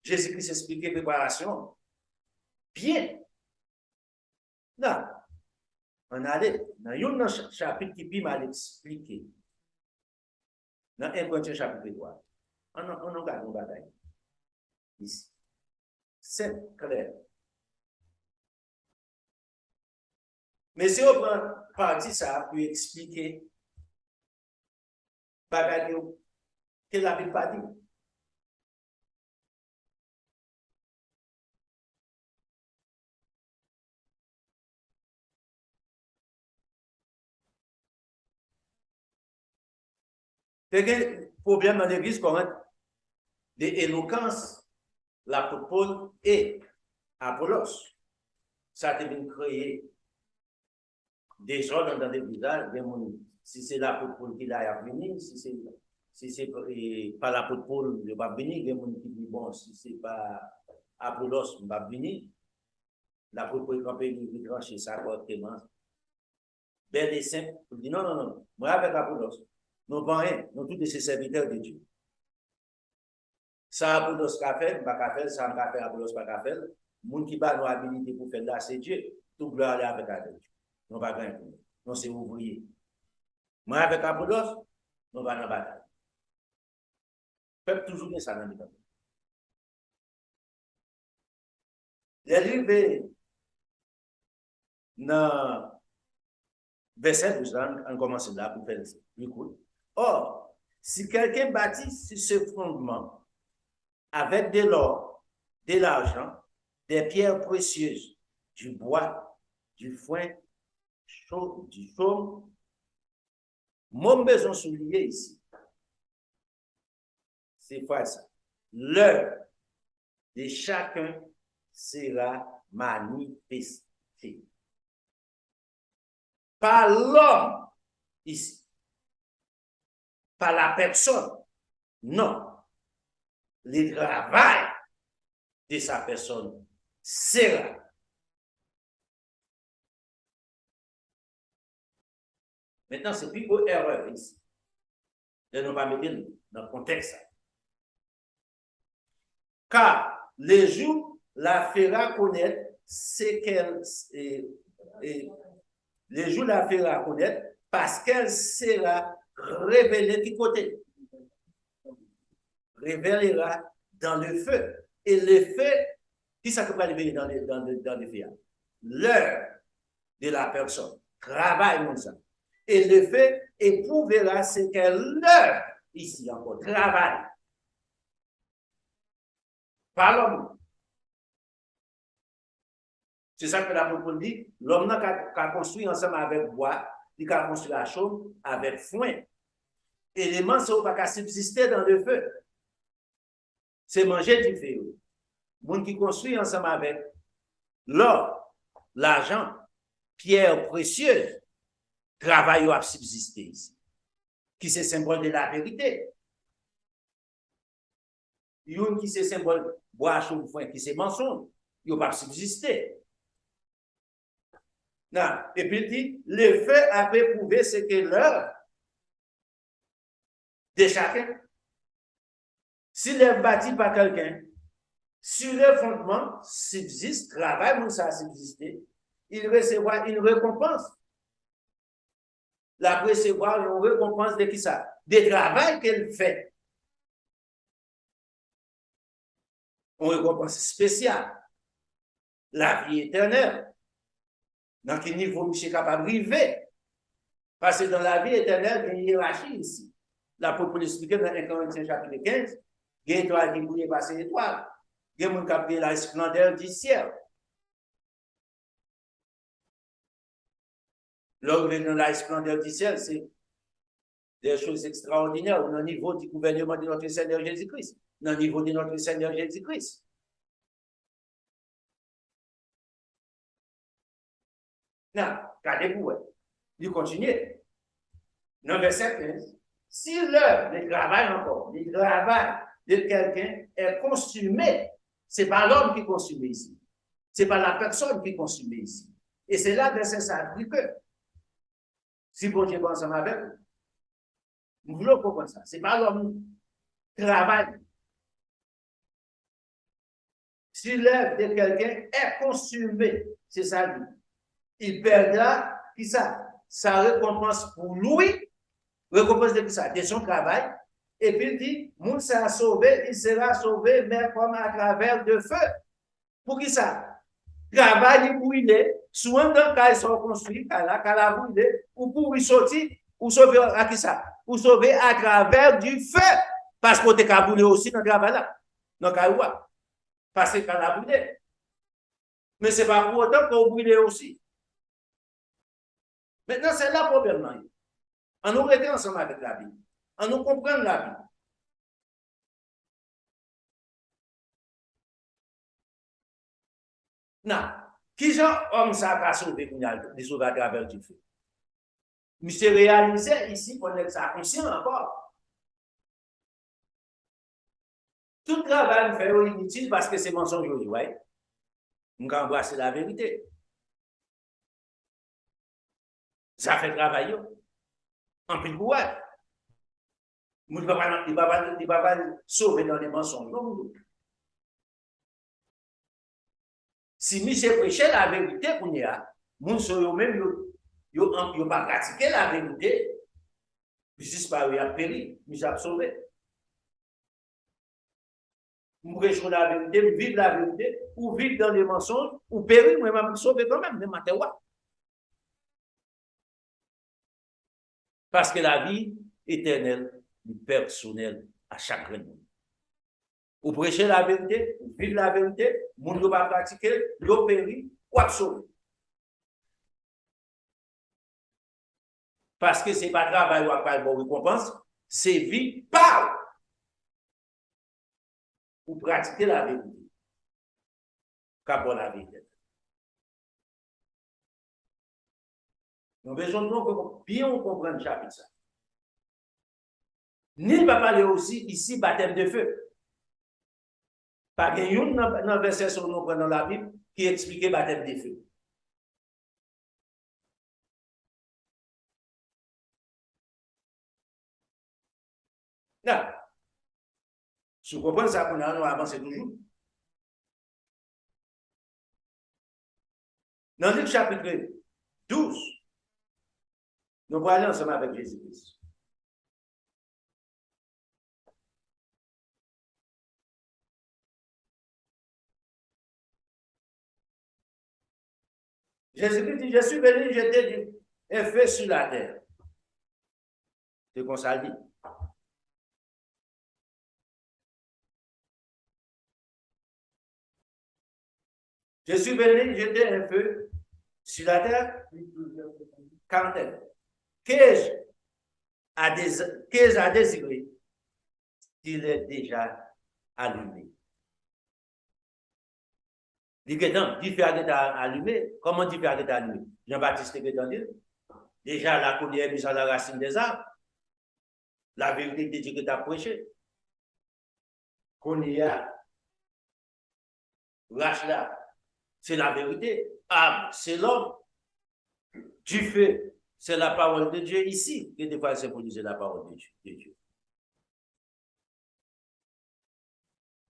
Jésus-Christ expliquait préparation. Bien. Non. On allait dans un chapitre qui peut mal expliqué. Dans 1 Corinthiens chapitre 3. On regarde une bataille. Ici. C'est clair. Mais si on prend partie ça pour expliquer bagaille que la Bible pas dit. C'est que problème dans l'église Corinthe d'éloquence, l'apôtre Paul et Apollos. Ça a été créé des gens dans des visages, si c'est l'apôtre Paul qui l'a venu, si c'est pas l'apôtre Paul, il va venir, il y a des gens qui disent, bon, si c'est pas Apollos, il va venir. L'apôtre Paul va venir trancher ça correctement. Bel et simple, il dit, non, moi avec Apollos, nous ne rien, nous tous ces serviteurs de Dieu. Ça, Apollos qu'a fait, pas fait, ça m'a fait, Apollos pas fait. Le monde qui a nos habilités pour faire là, c'est Dieu. Tout gloire avec Dieu. Nous pas gagner. Nous c'est ouvrier. Moi avec Apollos, nous va dans la bataille. Peuple toujours bien ça dans le temps. L'arrivée dans verset 12, on commence là pour faire le coup. Or, si quelqu'un bâtit sur ce fondement avec de l'or, de l'argent, des pierres précieuses, du bois, du foin, du chaume, mon besoin souligné ici, c'est quoi ça? L'heure de chacun sera manifestée. Par l'homme ici, par la personne, non. Le travail de sa personne sera. Maintenant, c'est plus une erreur ici. De ne pas mettre dans le contexte. Car le jour la fera connaître ce qu'elle le jour la fera connaître parce qu'elle sera révélée du côté. Révélera dans le feu. Et le feu, qui ça peut révéler dans le feu? L'heure de la personne. Travaille comme ça. Et le feu éprouvera ce qu'est l'heure ici encore. Travail. Par l'homme. C'est ça que l'apôtre dit. L'homme n'a construit ensemble avec bois, il a construit la chaume avec foin. Éléments ne pas qu'à subsister dans le feu. C'est manger du feu. Monde qui construit ensemble avec l'or, l'argent, pierres précieuses, travail à subsister ici. Qui c'est symbole de la vérité. Une qui c'est symbole bois chaud foin qui c'est mensonge, il va subsister. Non. Et puis il dit, le feu a prouvé ce que l'heure de chacun. S'il est bâti par quelqu'un, sur le fondement subsiste, travail, ça a subsisté, il recevra une récompense. la recevoir une récompense de qui ça? Des travail qu'elle fait. Une récompense spéciale. La vie éternelle. Dans quel niveau je suis capable de vivre? Parce que dans la vie éternelle, il y a une hiérarchie ici. L'apôtre Paul expliqué dans 1 Corinthiens chapitre 15, il y a une étoile qui brille par ces étoiles. Il y a une qui la splendeur du ciel. Lorsque dans la splendeur du ciel, c'est des choses extraordinaires au niveau du gouvernement de notre Seigneur Jésus-Christ, au niveau de notre Seigneur Jésus-Christ. Non, regardez-vous, il continue. Dans verset 15, si l'œuvre, le travail encore, le travail de quelqu'un est consumé, ce n'est pas l'homme qui consomme ici. Ce n'est pas la personne qui consomme ici. Et c'est là que c'est ça que si bon Dieu pense avec vous, nous voulons comprendre ça. Ce n'est pas l'homme qui travaille. Si l'œuvre de quelqu'un est consumée, c'est ça. Il perdra, qui ça? Sa récompense pour lui, récompense de qui ça? De son travail. Et puis il dit, moun sera sauvé, il sera sauvé, mais comme à travers de feu. Pour qui ça? Travail, il brûlé, souvent dans cas ils sont construits, quand la brûlé, ou pour y sortir, ou sauver à qui ça? Ou sauver à travers du feu. Parce qu'on est brûlé aussi dans le travail là. Dans le cas parce que quand la brûlé. Mais ce n'est pas pour autant qu'on brûle aussi. Maintenant, c'est là le problème. On nous reste ensemble avec la Bible. On nous comprend la Bible. Non. Qui genre homme ça a sauvé des sauver à travers du feu? Monsieur réalisé ici qu'on est ça conscient encore. Tout travail fait inutile parce que c'est mensonge, oui. On embrasse la vérité. Ça fait travailler. En plus, ouais. Il ne va pas sauver dans les mensonges. Si Michel prêchait la vérité qu'on y a, moun so yo même yo pas pratiquer la vérité, justice par a péri, Michel a sauvé. Nous prêchons la vérité, vivre la vérité, ou vivre dans les mensonges, ou périr, moi même sauver quand même, ne matin quoi. Parce que la vie éternelle, personnelle à chaque monde. Ou prêcher la vérité, ou vivre la vérité, moun yo pas pratiquer, yo péri, quoi sauver. Parce que ce n'est pas travail ou pas bon récompense, c'est vie par ou pratiquer la vérité. Qu'à la vérité. Nous avons besoin de bien comprendre le chapitre ça. Ni va parler aussi ici baptême de feu. Pas qu'il y ait une verset sur nous dans la Bible qui explique baptême de feu. Non. Si vous comprenez ça, nous avançons toujours. Dans le chapitre 12, nous allons aller ensemble avec Jésus-Christ. Jésus-Christ dit, je suis venu jeter un feu sur la terre. C'est comme ça dit. Je suis venu jeter un feu sur la terre. Quarantaine. Qu'ai-je à désirer s'il est déjà allumé? Il dit que du feu est allumé. Comment du feu est allumé? Jean-Baptiste est dit. Déjà, la colère est mise à la racine des arbres. La vérité de Dieu que tu as prêché. Qu'on y a. Lâche là. C'est la vérité. Âme, c'est l'homme. Du feu, c'est la parole de Dieu ici. Et des fois, c'est pour dire la parole de Dieu.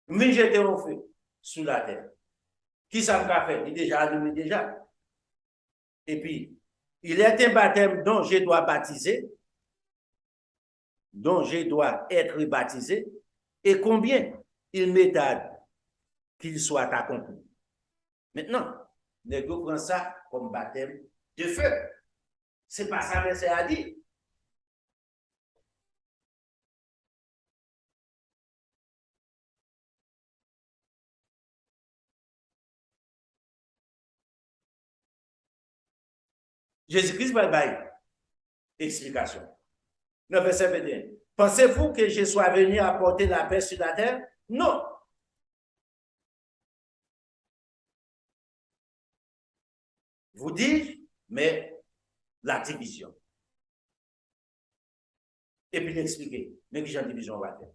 Mais j'étais en feu sous la terre. Qui ça m'a fait? Il est déjà allumé déjà. Et puis, Il est un baptême dont je dois baptiser, dont je dois être baptisé, et combien il m'état qu'il soit accompli. Maintenant, nous prenons ça comme baptême de feu. C'est pas ça que c'est à dire. Jésus-Christ va bailler explication. Le verset 21. Pensez-vous que je sois venu apporter la paix sur la terre? Non. Vous dis, mais la division. Et puis l'expliquer. Mais qui j'en division va faire.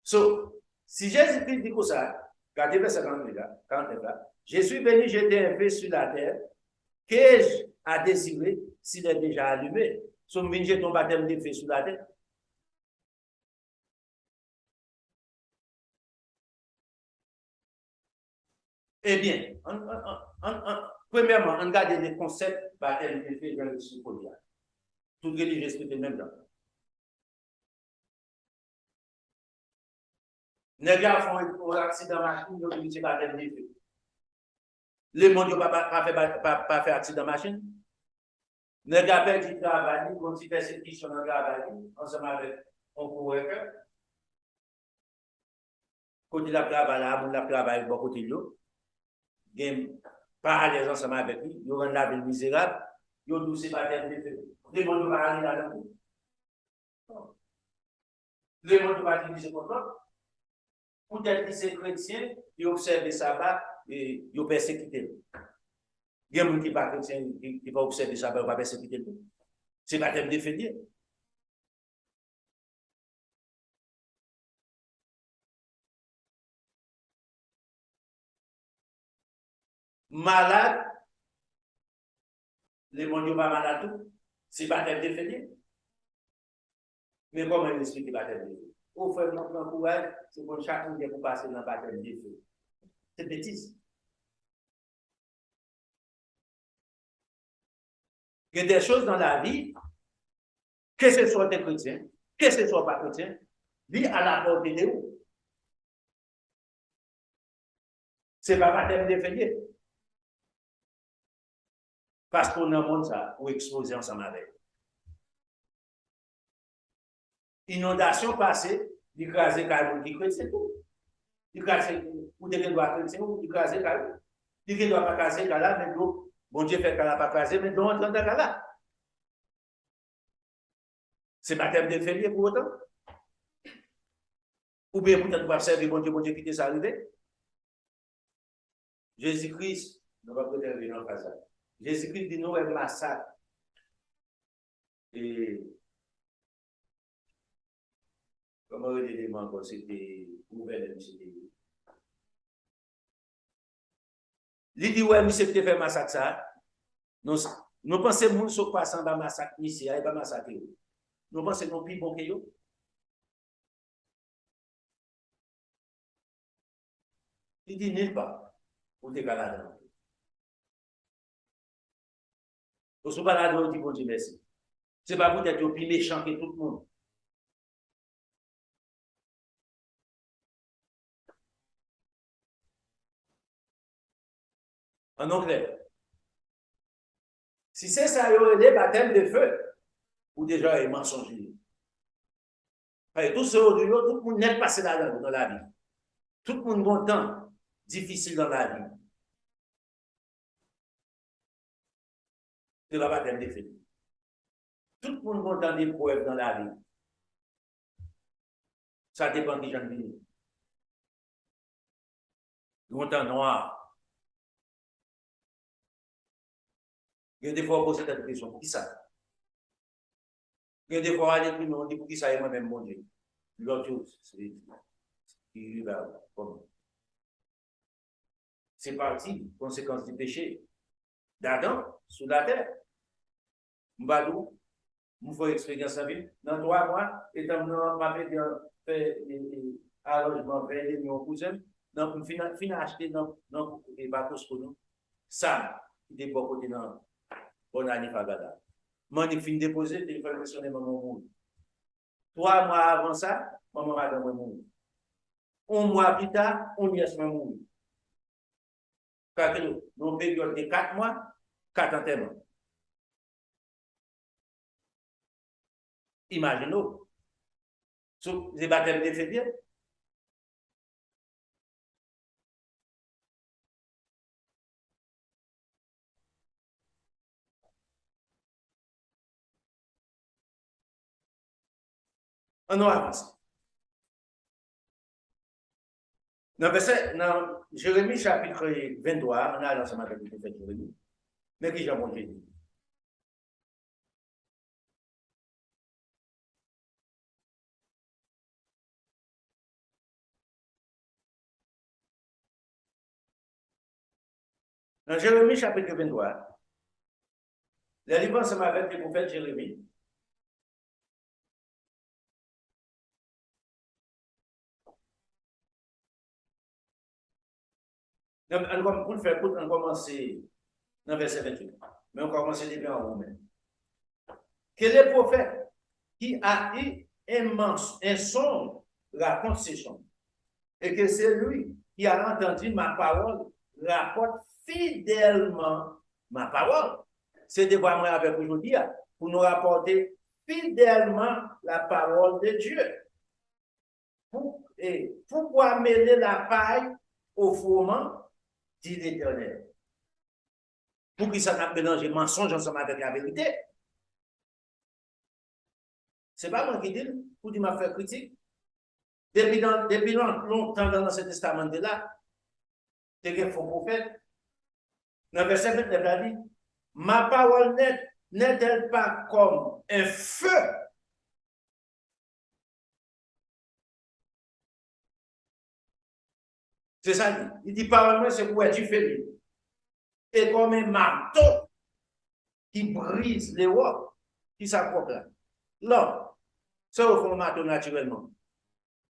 So, si Jésus-Christ dit comme ça, regardez verset 49 là, je suis venu jeter un feu sur la terre, qu'ai-je à désirer s'il est déjà allumé? Si on vient jeter ton baptême de feu sur la terre. Eh bien, premièrement, on regarde les concepts baptême de feu dans le psychologie. Tout religieux c'est le même temps. Les gars font un accident machine, ils ont dit baptême de feu. Les gens ne peuvent pas faire accident machine. Les gars perdent du travail, ils vont se faire cette question dans le travail, ensemble avec un coworker. Côté la travail, là, on la travail bon côté de l'autre. Pas à l'aise ensemble avec lui, ils rendent la vie misérable, ils ont tous ces baptêmes de feu. Les gens ne peuvent pas aller là-dedans. Les gens ne peuvent pas diviser contre l'autre. Peut-être que c'est chrétien, ils observent le sabbat et ils persécutent. Il y a des gens qui ne sont pas chrétiens, qui vont observer le sabbat, ils vont persécuter. C'est pas thème défini. Malade, les gens ne sont pas malades tout. C'est pas thème défini. Mais comment il explique le baptême de feu? Au fait, notre courage, c'est pour chacun qui pour passer dans le baptême de feu. C'est bêtise. Il y a des choses dans la vie, que ce soit des chrétiens, que ce soit pas chrétien, vit à la portée de où? C'est pas baptême défini. Parce qu'on a un monde ça, ou exposé ensemble avec. Inondation passée, d'écraser carrément qui chrétien, c'est tout. D'écraser, ou de doit chrétien, ou d'écraser carrément. Il ne doit pas casser là, mais donc, bon Dieu fait qu'elle n'a pas casé, mais donc, on entend là. C'est baptême de février pour autant. Ou bien peut-être pour observer bon Dieu quitter ça arrivé. Jésus-Christ, nous va peut-être revenir en passage. Jésus-Christ dit nous un massacre. Et comment on dit encore, c'était ouvert, c'était. Il dit ouais, monsieur, tu fait massacre ça. Nous pensons que nous sommes passés dans massacre ici, il n'y a pas massacre. Nous pensons que nous sommes plus bons que eux. Il dit nulle part pour te balader. Pour se balader, on dit bon Dieu merci. Ce n'est pas pour être plus méchant que tout le monde. En anglais. Si c'est ça, il y aurait des baptêmes de feu, ou déjà un mensonge. Tout ce tout le monde n'est pas passé dans la vie. Tout le monde a un temps difficile dans la vie. C'est le baptême de feu. Tout le monde a des problèmes dans la vie. Ça dépend des gens de vie. Longtemps noir. Il y a des fois poser cette question, pour qui ça? Il y a des fois aller plus loin, on dit pour qui ça est moi-même mon Dieu. L'autre chose, c'est parti, conséquence du péché d'Adam sous la terre. Mbadou, nous faisons expérience à vie. Dans 3 mois, étant donné que je fait arrangement avec mon cousin, Donc, fin acheter dans les bateaux pour nous. Ça, il est bon côté dans bon année Fagada. Moi, il fin déposé, il fait questionner maman mourir. 3 mois avant ça, maman madame mourir. 1 mois plus tard, on y est mourir. Car nous, une période de 4 mois, 4 enterrements. Imaginez-vous. Sur les baptêmes de février. On avance. Dans Jérémie chapitre 23, on a l'ensemble avec le prophète Jérémie. Mais qui j'ai montré? Dans Jérémie chapitre 23, le livre ensemble avec le prophète Jérémie. Pour le faire, on commence dans le verset 28. Mais on commence depuis en haut même. Quel est le prophète qui a eu un songe raconte ses songes. Et que c'est lui qui a entendu ma parole, rapporte fidèlement ma parole. C'est de voir moi avec aujourd'hui pour nous rapporter fidèlement la parole de Dieu. Pourquoi mêler la paille au fourment, dit l'Éternel? Pour qu'il s'en a mélangé mensonge ensemble avec la vérité. C'est pas moi qui dis, pour dire m'a fait critique. Depuis longtemps dans ce testament-là, c'est un faux prophète. Dans le verset 29, il a dit, ma parole n'est-elle pas comme un feu? C'est ça, il dit, parole, c'est pour être fait. Et comme un marteau qui brise les rocs, qui s'accroche là. Là, ça au fond marteau naturellement.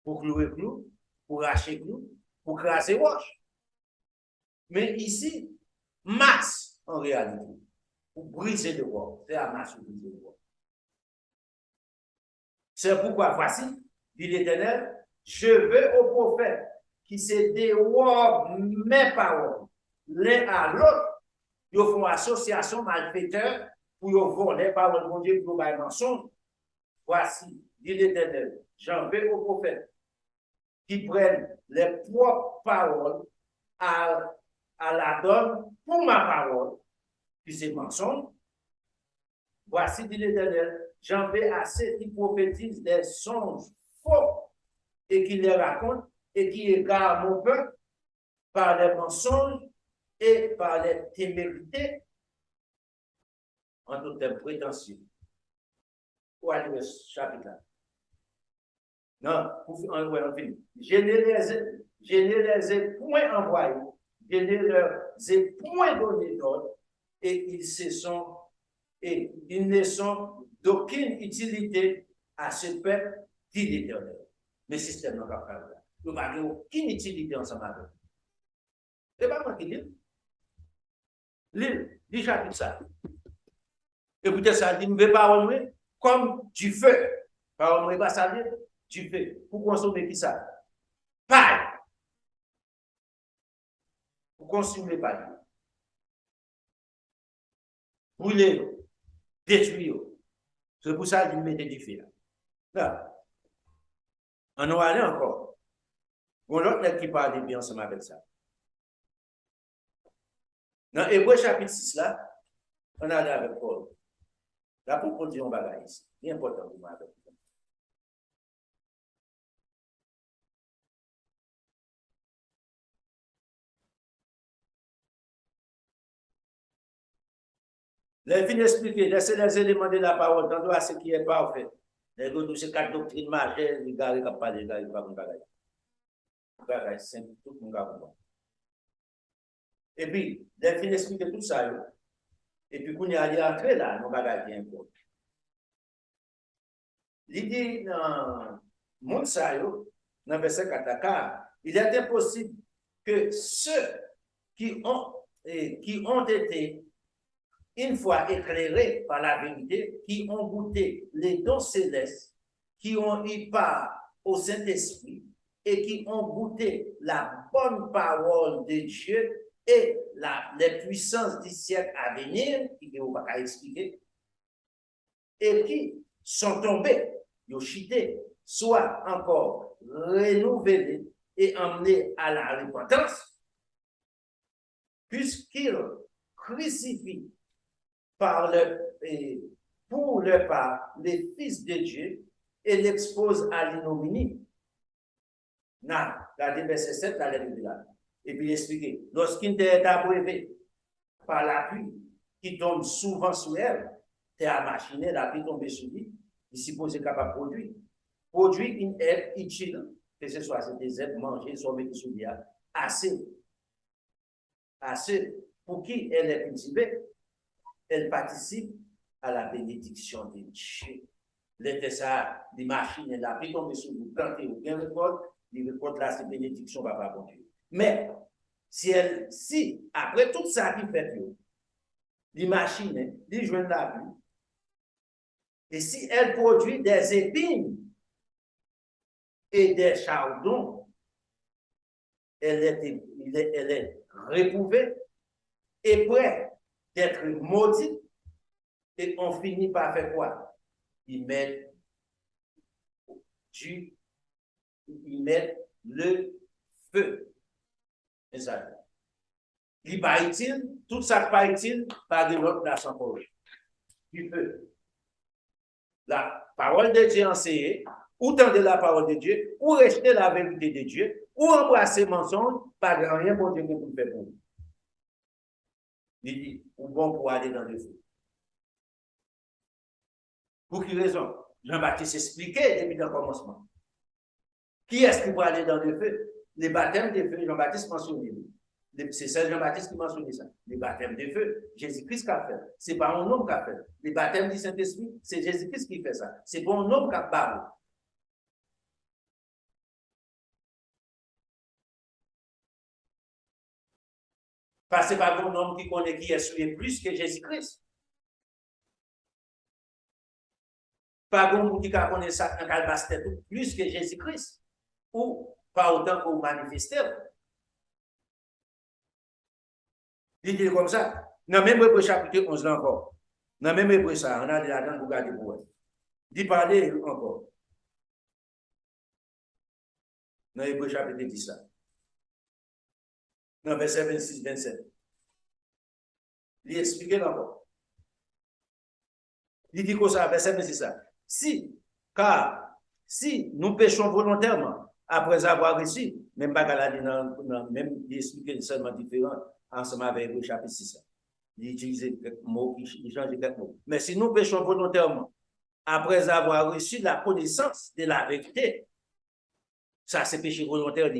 Pour clouer clou, pour racher clou, pour crasser roche. Mais ici, masse en réalité, pour briser le roc. C'est la masse pour briser le roc. C'est pourquoi, voici, dit l'Éternel, je veux au prophète qui se dérobe mes paroles, l'un à l'autre, ils font association malfaiteur pour voler les paroles de Dieu pour les mensonges. Voici, dit l'Éternel, j'en veux au prophète qui prennent les propres paroles à la donne pour ma parole, puis c'est mensonge. Voici, dit l'Éternel, j'en veux à ceux qui prophétisent des songes faux et qui les racontent et qui égarent mon peuple par les mensonges et par les témérités en tout temps prétentieux. Où aller chapitre là? Non, on finit. Je ne les ai point envoyés, je ne leur ai point donné d'ordre, et ils ne sont d'aucune utilité à ce peuple, dit l'Éternel. Mais système n'a pas parlé. Nous n'avons aucune utilité ensemble avec eux. C'est pas moi qui dis. Lis chapitre ça. Écoutez ça, dit, ne veux pas remuer comme du feu. Par remuer pas ça, du feu. Pour consommer qui ça? Paille. Pour consommer paille. Brûler, détruire. C'est pour ça qu'il mettait du feu. Là. On va aller encore. Bon, l'autre qui parle de bien ensemble avec ça. Dans Hébreu chapitre 6, là, on a allé avec Paul. Là, pour Paul dit on va ici. C'est important pour moi avec vous. Les fins expliquer, laissez les éléments de la parole, tantôt à ce qui est parfait. Les autres, c'est 4 doctrines majeures, les gars, ils ne pas les gars, ils ne peuvent pas les c'est tout le monde. Et puis, les fins expliquer tout ça, et puis, quand il y a entré là, nos bagages bien pour. L'idée dans le monde, dans le verset 4, il est impossible que ceux qui ont été une fois éclairés par la vérité, qui ont goûté les dons célestes, qui ont eu part au Saint-Esprit et qui ont goûté la bonne parole de Dieu et les puissances du siècle à venir, qui ne va pas expliquer, et qui sont tombés, ils ont chuté, soit encore renouvelés et emmenés à la repentance, puisqu'ils crucifient pour leur part les fils de Dieu et l'exposent à l'ignominie. Regardez verset 7, la lettre de là. Et puis expliquer, lorsqu'il est abreuvé par la pluie qui tombe souvent sur elle, c'est à machiner, la pluie tombe sur lui, il suppose capable de produire une herbe utile, que ce soit des herbes mangées, soit mettées sous lui, assez pour qui elle est cultivée, elle participe à la bénédiction de Dieu. L'été ça, des machines, la pluie tombe sur vous, plantez ou bien récolte, les récoltes là, c'est bénédiction, papa, bon Dieu. Mais, si après tout ça qui fait, les machines, les joints de la pluie, et si elle produit des épines et des chardons, elle est réprouvée et prête d'être maudite, et on finit par faire quoi? Ils mettent le feu. C'est ça. Il pas utile, tout ça pas utile, pas de l'autre nation pour eux. Du feu. La parole de Dieu enseignée, ou tendre la parole de Dieu, ou rejeter la vérité de Dieu, ou embrasser le mensonge, pas grand rien pour Dieu que vous faites pour vous. Il dit, ou bon pour aller dans le feu. Pour quelle raison? Jean-Baptiste expliquait depuis le commencement. Qui est-ce qui va aller dans le feu? Les baptêmes de feu, Jean-Baptiste mentionne. C'est Saint Jean-Baptiste qui mentionne ça. Les baptêmes de feu, Jésus-Christ qui a fait. Ce n'est pas un homme qui a fait. Les baptêmes du Saint-Esprit, c'est Jésus-Christ qui fait ça. Ce n'est pas un homme qui a parlé. Parce que ce n'est pas un homme qui connaît qui est souillé plus que Jésus-Christ. Pas un homme qui connaît ça en calvaste plus que Jésus-Christ. Ou pas autant qu'on manifeste. Il dit comme ça. Dans même Hébreu chapitre 11 là encore. Dans même Hébreu ça, on a de la dent pour garder pour elle. Il parler encore. Dans Hébreu chapitre 10 là. Dans verset 26-27. Il explique encore. Il dit comme ça, verset 26 ça. Car si nous péchons volontairement, après avoir reçu, même pas qu'à la même il explique seulement différent ensemble avec le chapitre 6. Il utilise quelques mots, il change quelques mots. Mais si nous péchons volontairement, après avoir reçu la connaissance de la vérité, ça c'est péché volontaire.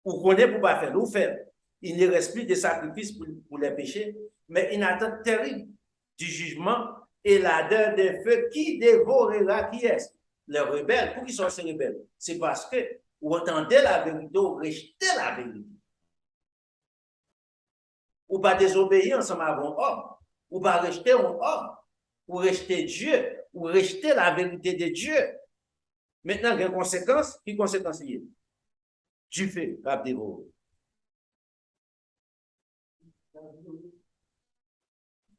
Ou connaît pour pas faire, nous faire. Il ne reste plus de sacrifice pour les péchés, mais une attente terrible du jugement et l'ardeur des feux qui dévorera qui est les rebelles. Pour qui sont ces rebelles? C'est parce que vous entendez la vérité ou rejetez la vérité. Ou pas désobéir ensemble avec un homme, ou pas rejeter un homme, ou rejeter Dieu, ou rejeter la vérité de Dieu. Maintenant, il y a une conséquence. Quelle conséquence il y a? Du fait, pas dévorer.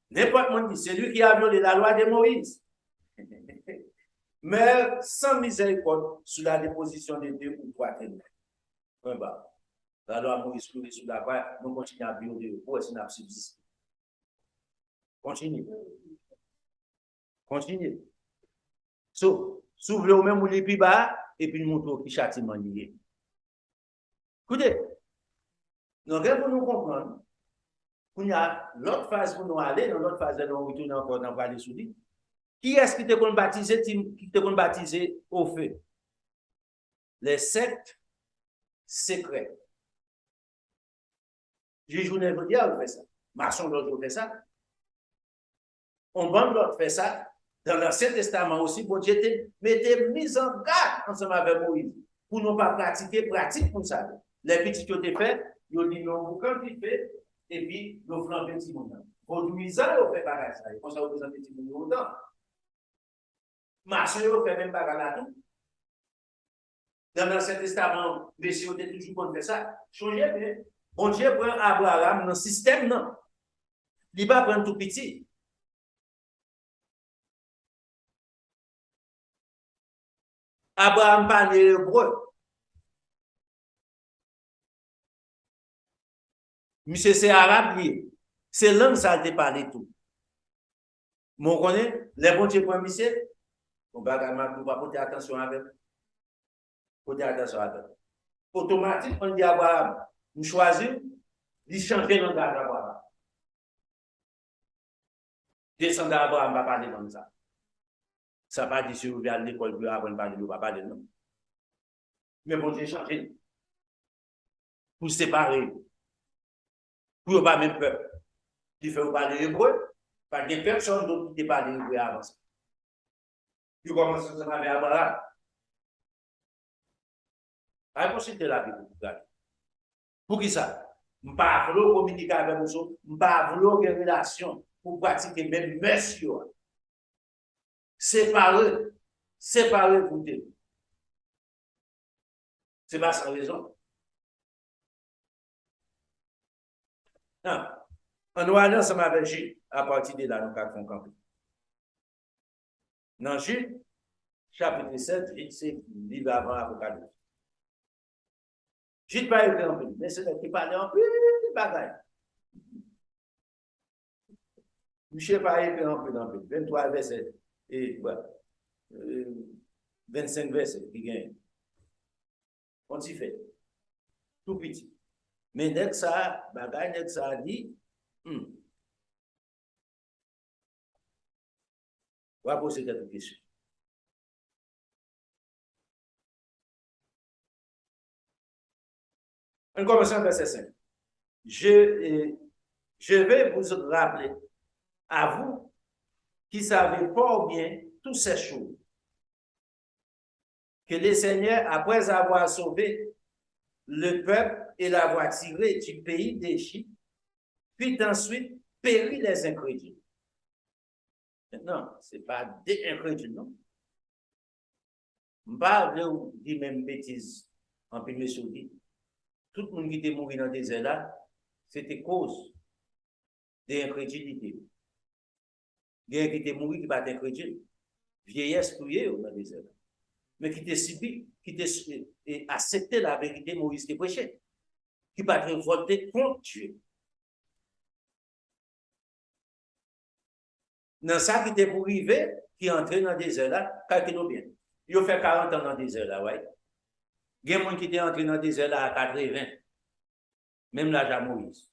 N'importe qui, c'est lui qui a violé la loi de Moïse. Mais sans miséricorde sous la déposition de 2 ou 3 témoins. La loi Moïse coulée sous la croix, nous continuons à violer pour essayer de subsister. Continue. Continue. So, s'ouvre au même ou les plus bas, et puis nous montrons qui châtiment lié. Écoutez, donc, pour nous comprendre, il y a l'autre phase pour nous aller, dans l'autre phase, nous retournons encore dans le Vallée Soudi. Qui est-ce qui te baptisé au feu? Les sectes secrets. Jésus ne veut dire, on fait ça. Maçon, l'autre fait ça. On bande l'autre fait ça. Dans l'Ancien Testament aussi, bon Dieu mettait mise en garde ensemble avec Moïse pour ne pas pratiquer pratique comme ça. Les petits qui ont été faits, Ils dit non, vous quantifiez, et puis, vous faites un petit monde. Produisant, vous faites pareil ça. Et comme ça, vous faites un petit monde autant. Marché, vous faites même pas là tout. Dans l'Ancien Testament, messieurs, vous êtes toujours pour faire ça. Changez bien. Bon Dieu prend Abraham dans le système, non. Il va prendre tout petit. Abraham parle hébreu. Monsieur, c'est arabe, lui. C'est langue, ça a été parlé tout. Mon connaît, les bons Dieu prend monsieur, on va pas porter attention avec. Porter attention avec. Automatiquement, on dit Abraham, nous choisissons, il change le langage d'Abraham. Descendre d'Abraham, va parler comme ça. Ça ne va pas dire si vous allez à l'école, vous allez parler, vous va parler, non. Mais bon Dieu, changer. Pour séparer. Pour ne pas même peur. Il fait parler hébreu, parce que personne d'autre qui parle hébreu avant ça. Il commence à avec Abraham. À consulter la Bible. Pour qui ça? Je ne veux pas communiquer avec vous, je ne veux pas avoir une relation pour pratiquer même monsieur. Séparer pour Dieu. Ce n'est pas sans raison. Non. On va aller ensemble avec Jules, à partir de là, nous avons compris. Dans Jules, chapitre 7, Jules, c'est le livre avant l'Apocalypse. Jules pas écrit en plus, mais c'est là qui parle en plus de bagaille. Michel pas écrit en plus, 23 versets, et ouais, 25 versets qui gagnent. On s'y fait. Tout petit. Mais dès que ça, bagaille, dès que ça dit, on va poser quelques questions. On commence en verset 5. Je vais vous rappeler, à vous qui savez fort bien toutes ces choses, que le Seigneur, après avoir sauvé le peuple et l'avoir tiré du pays d'Égypte, puis ensuite périt les incrédules. Maintenant, ce n'est pas des incrédules, non? Je ne parle pas de dire même bêtises en premier sur dit. Tout le monde qui était mort dans le désert là, c'était cause d'incrédulité. Il y a qui était mort qui n'est pas incrédule. Vieillesse priée dans le désert. Mais qui était subi, qui était accepté la vérité Moïse qui prêchait. Qui n'a pas révolté contre Dieu. Dans ça qui était pour arriver, qui est entré dans le désert là, calculez bien. Il a fait 40 ans dans le désert là, ouais. Il y a des gens qui étaient entrés dans le désert là à 80, même l'âge à Moïse.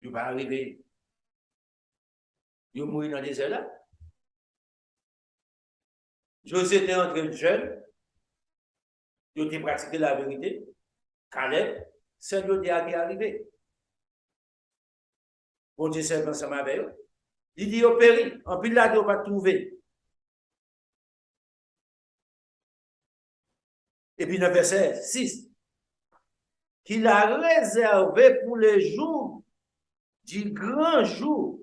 Il va arriver. Il mourir dans le désert là. José était entré jeune. Il a pratiqué la vérité. Caleb, c'est le qui est arrivé. Bon Dieu, c'est ensemble avec eux. Il dit, au péri, en plus là, il n'a pas trouvé. Et puis, le verset 6, qu'il a réservé pour les jours du grand jour,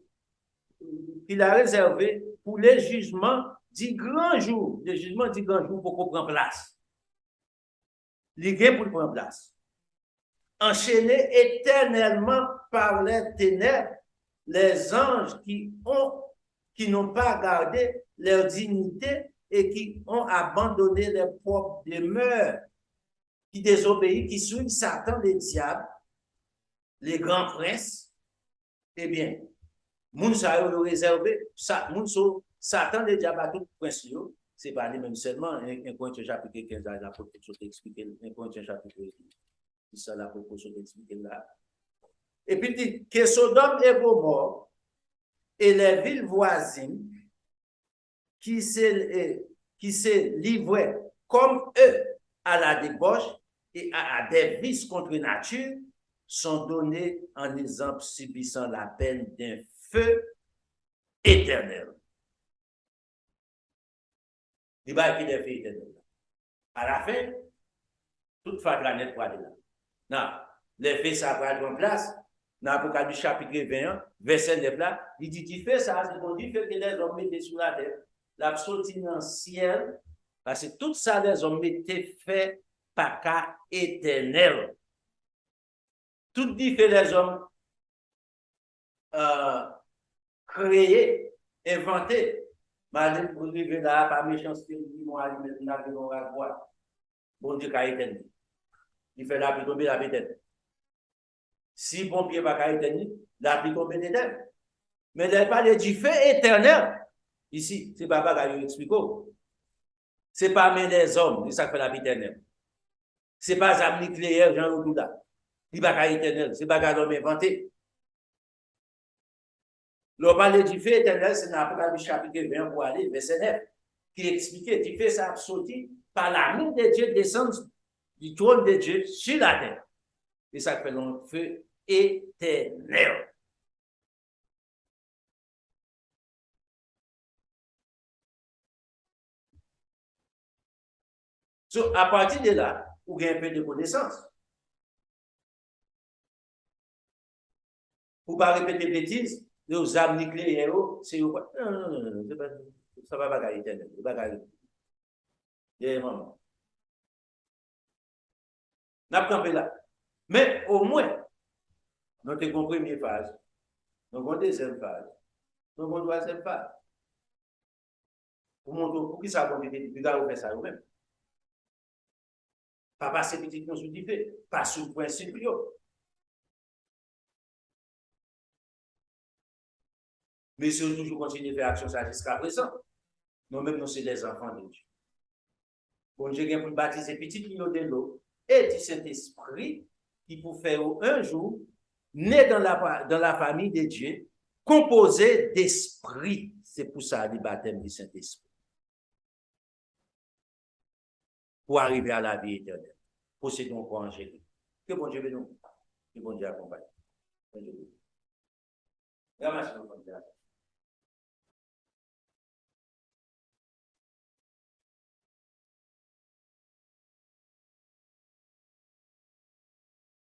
qu'il a réservé pour les jugements du grand jour. Les jugements du grand jour pour qu'on prenne place. Les gains pour prendre place. Enchaînés éternellement par les ténèbres, les anges qui n'ont pas gardé leur dignité et qui ont abandonné leurs propres demeures, qui désobéissent, qui suivent Satan, les diables, les grands princes, eh bien, moun sa yo réservé, Satan, les diables, à tout prince, c'est pas les mêmes seulement, un point de chapitre 15, la protection expliquée, un point de chapitre 15, ça la proposition expliquée là. Et puis, il dit que Sodome et Gomorrhe et les villes voisines qui se livraient comme eux à la débauche et à des vices contre nature sont donnés en exemple subissant la peine d'un feu éternel. Il va qu'il est fait éternel. À la fin, toute planète pour aller là. Non, les faits, ça va être en place. Dans l'Apocalypse chapitre 21, verset 9 là, il dit, tu fais ça, c'est qu'on dit fait que les hommes mettaient sur la terre, l'absolution dans le ciel, parce que tout ça, les hommes mettaient fait par cas éternel. Tout dit fait les hommes créés, inventés. Malgré que vous vivez là, par méchanceté, vous vont aller mettre dans la voie. Bon Dieu, qui éternel. Il fait la pluie tomber, la pluie éternelle. Si bon pied pas éternel, la pluie tombe éternelle. Mais il parle du feu éternel. Ici, c'est pas bagaille explique. C'est pas mais les hommes, c'est ça qui fait la vie éternelle. C'est pas armes nucléaires, Jean Louda. Il pas éternel, c'est pas l'homme inventé. L'on parle du feu éternel, c'est dans l'Apocalypse chapitre 20 pour aller, verset 9, qui expliquait, tu fais ça sorti par la main de Dieu descendre du trône de Dieu sur la terre. Et ça fait le feu éternel. So, à partir de là, vous avez un peu de connaissance. Pour ne pas répéter bêtises, les armes nucléaires, c'est non, ça va pas éternel. Ça va pas n'a pas là. Mais au moins, nous avons une première phase, nous avons une deuxième phase, nous avons une troisième phase. Pour qui ça va faire ça vous-même? Pas passer petit nous sous pas sous le principe. Mais si on toujours continue de faire action ça jusqu'à présent, nous-mêmes, nous sommes des enfants de Dieu. Bon Dieu vient pour baptiser petit clignot de l'eau et du Saint-Esprit qui pour faire un jour né dans la famille de Dieu, composé d'esprit. C'est pour ça le baptême du Saint-Esprit. Pour arriver à la vie éternelle. Possédons quoi angélique. Que bon Dieu bénisse nous. Que bon Dieu accompagne. Bon Dieu. Merci,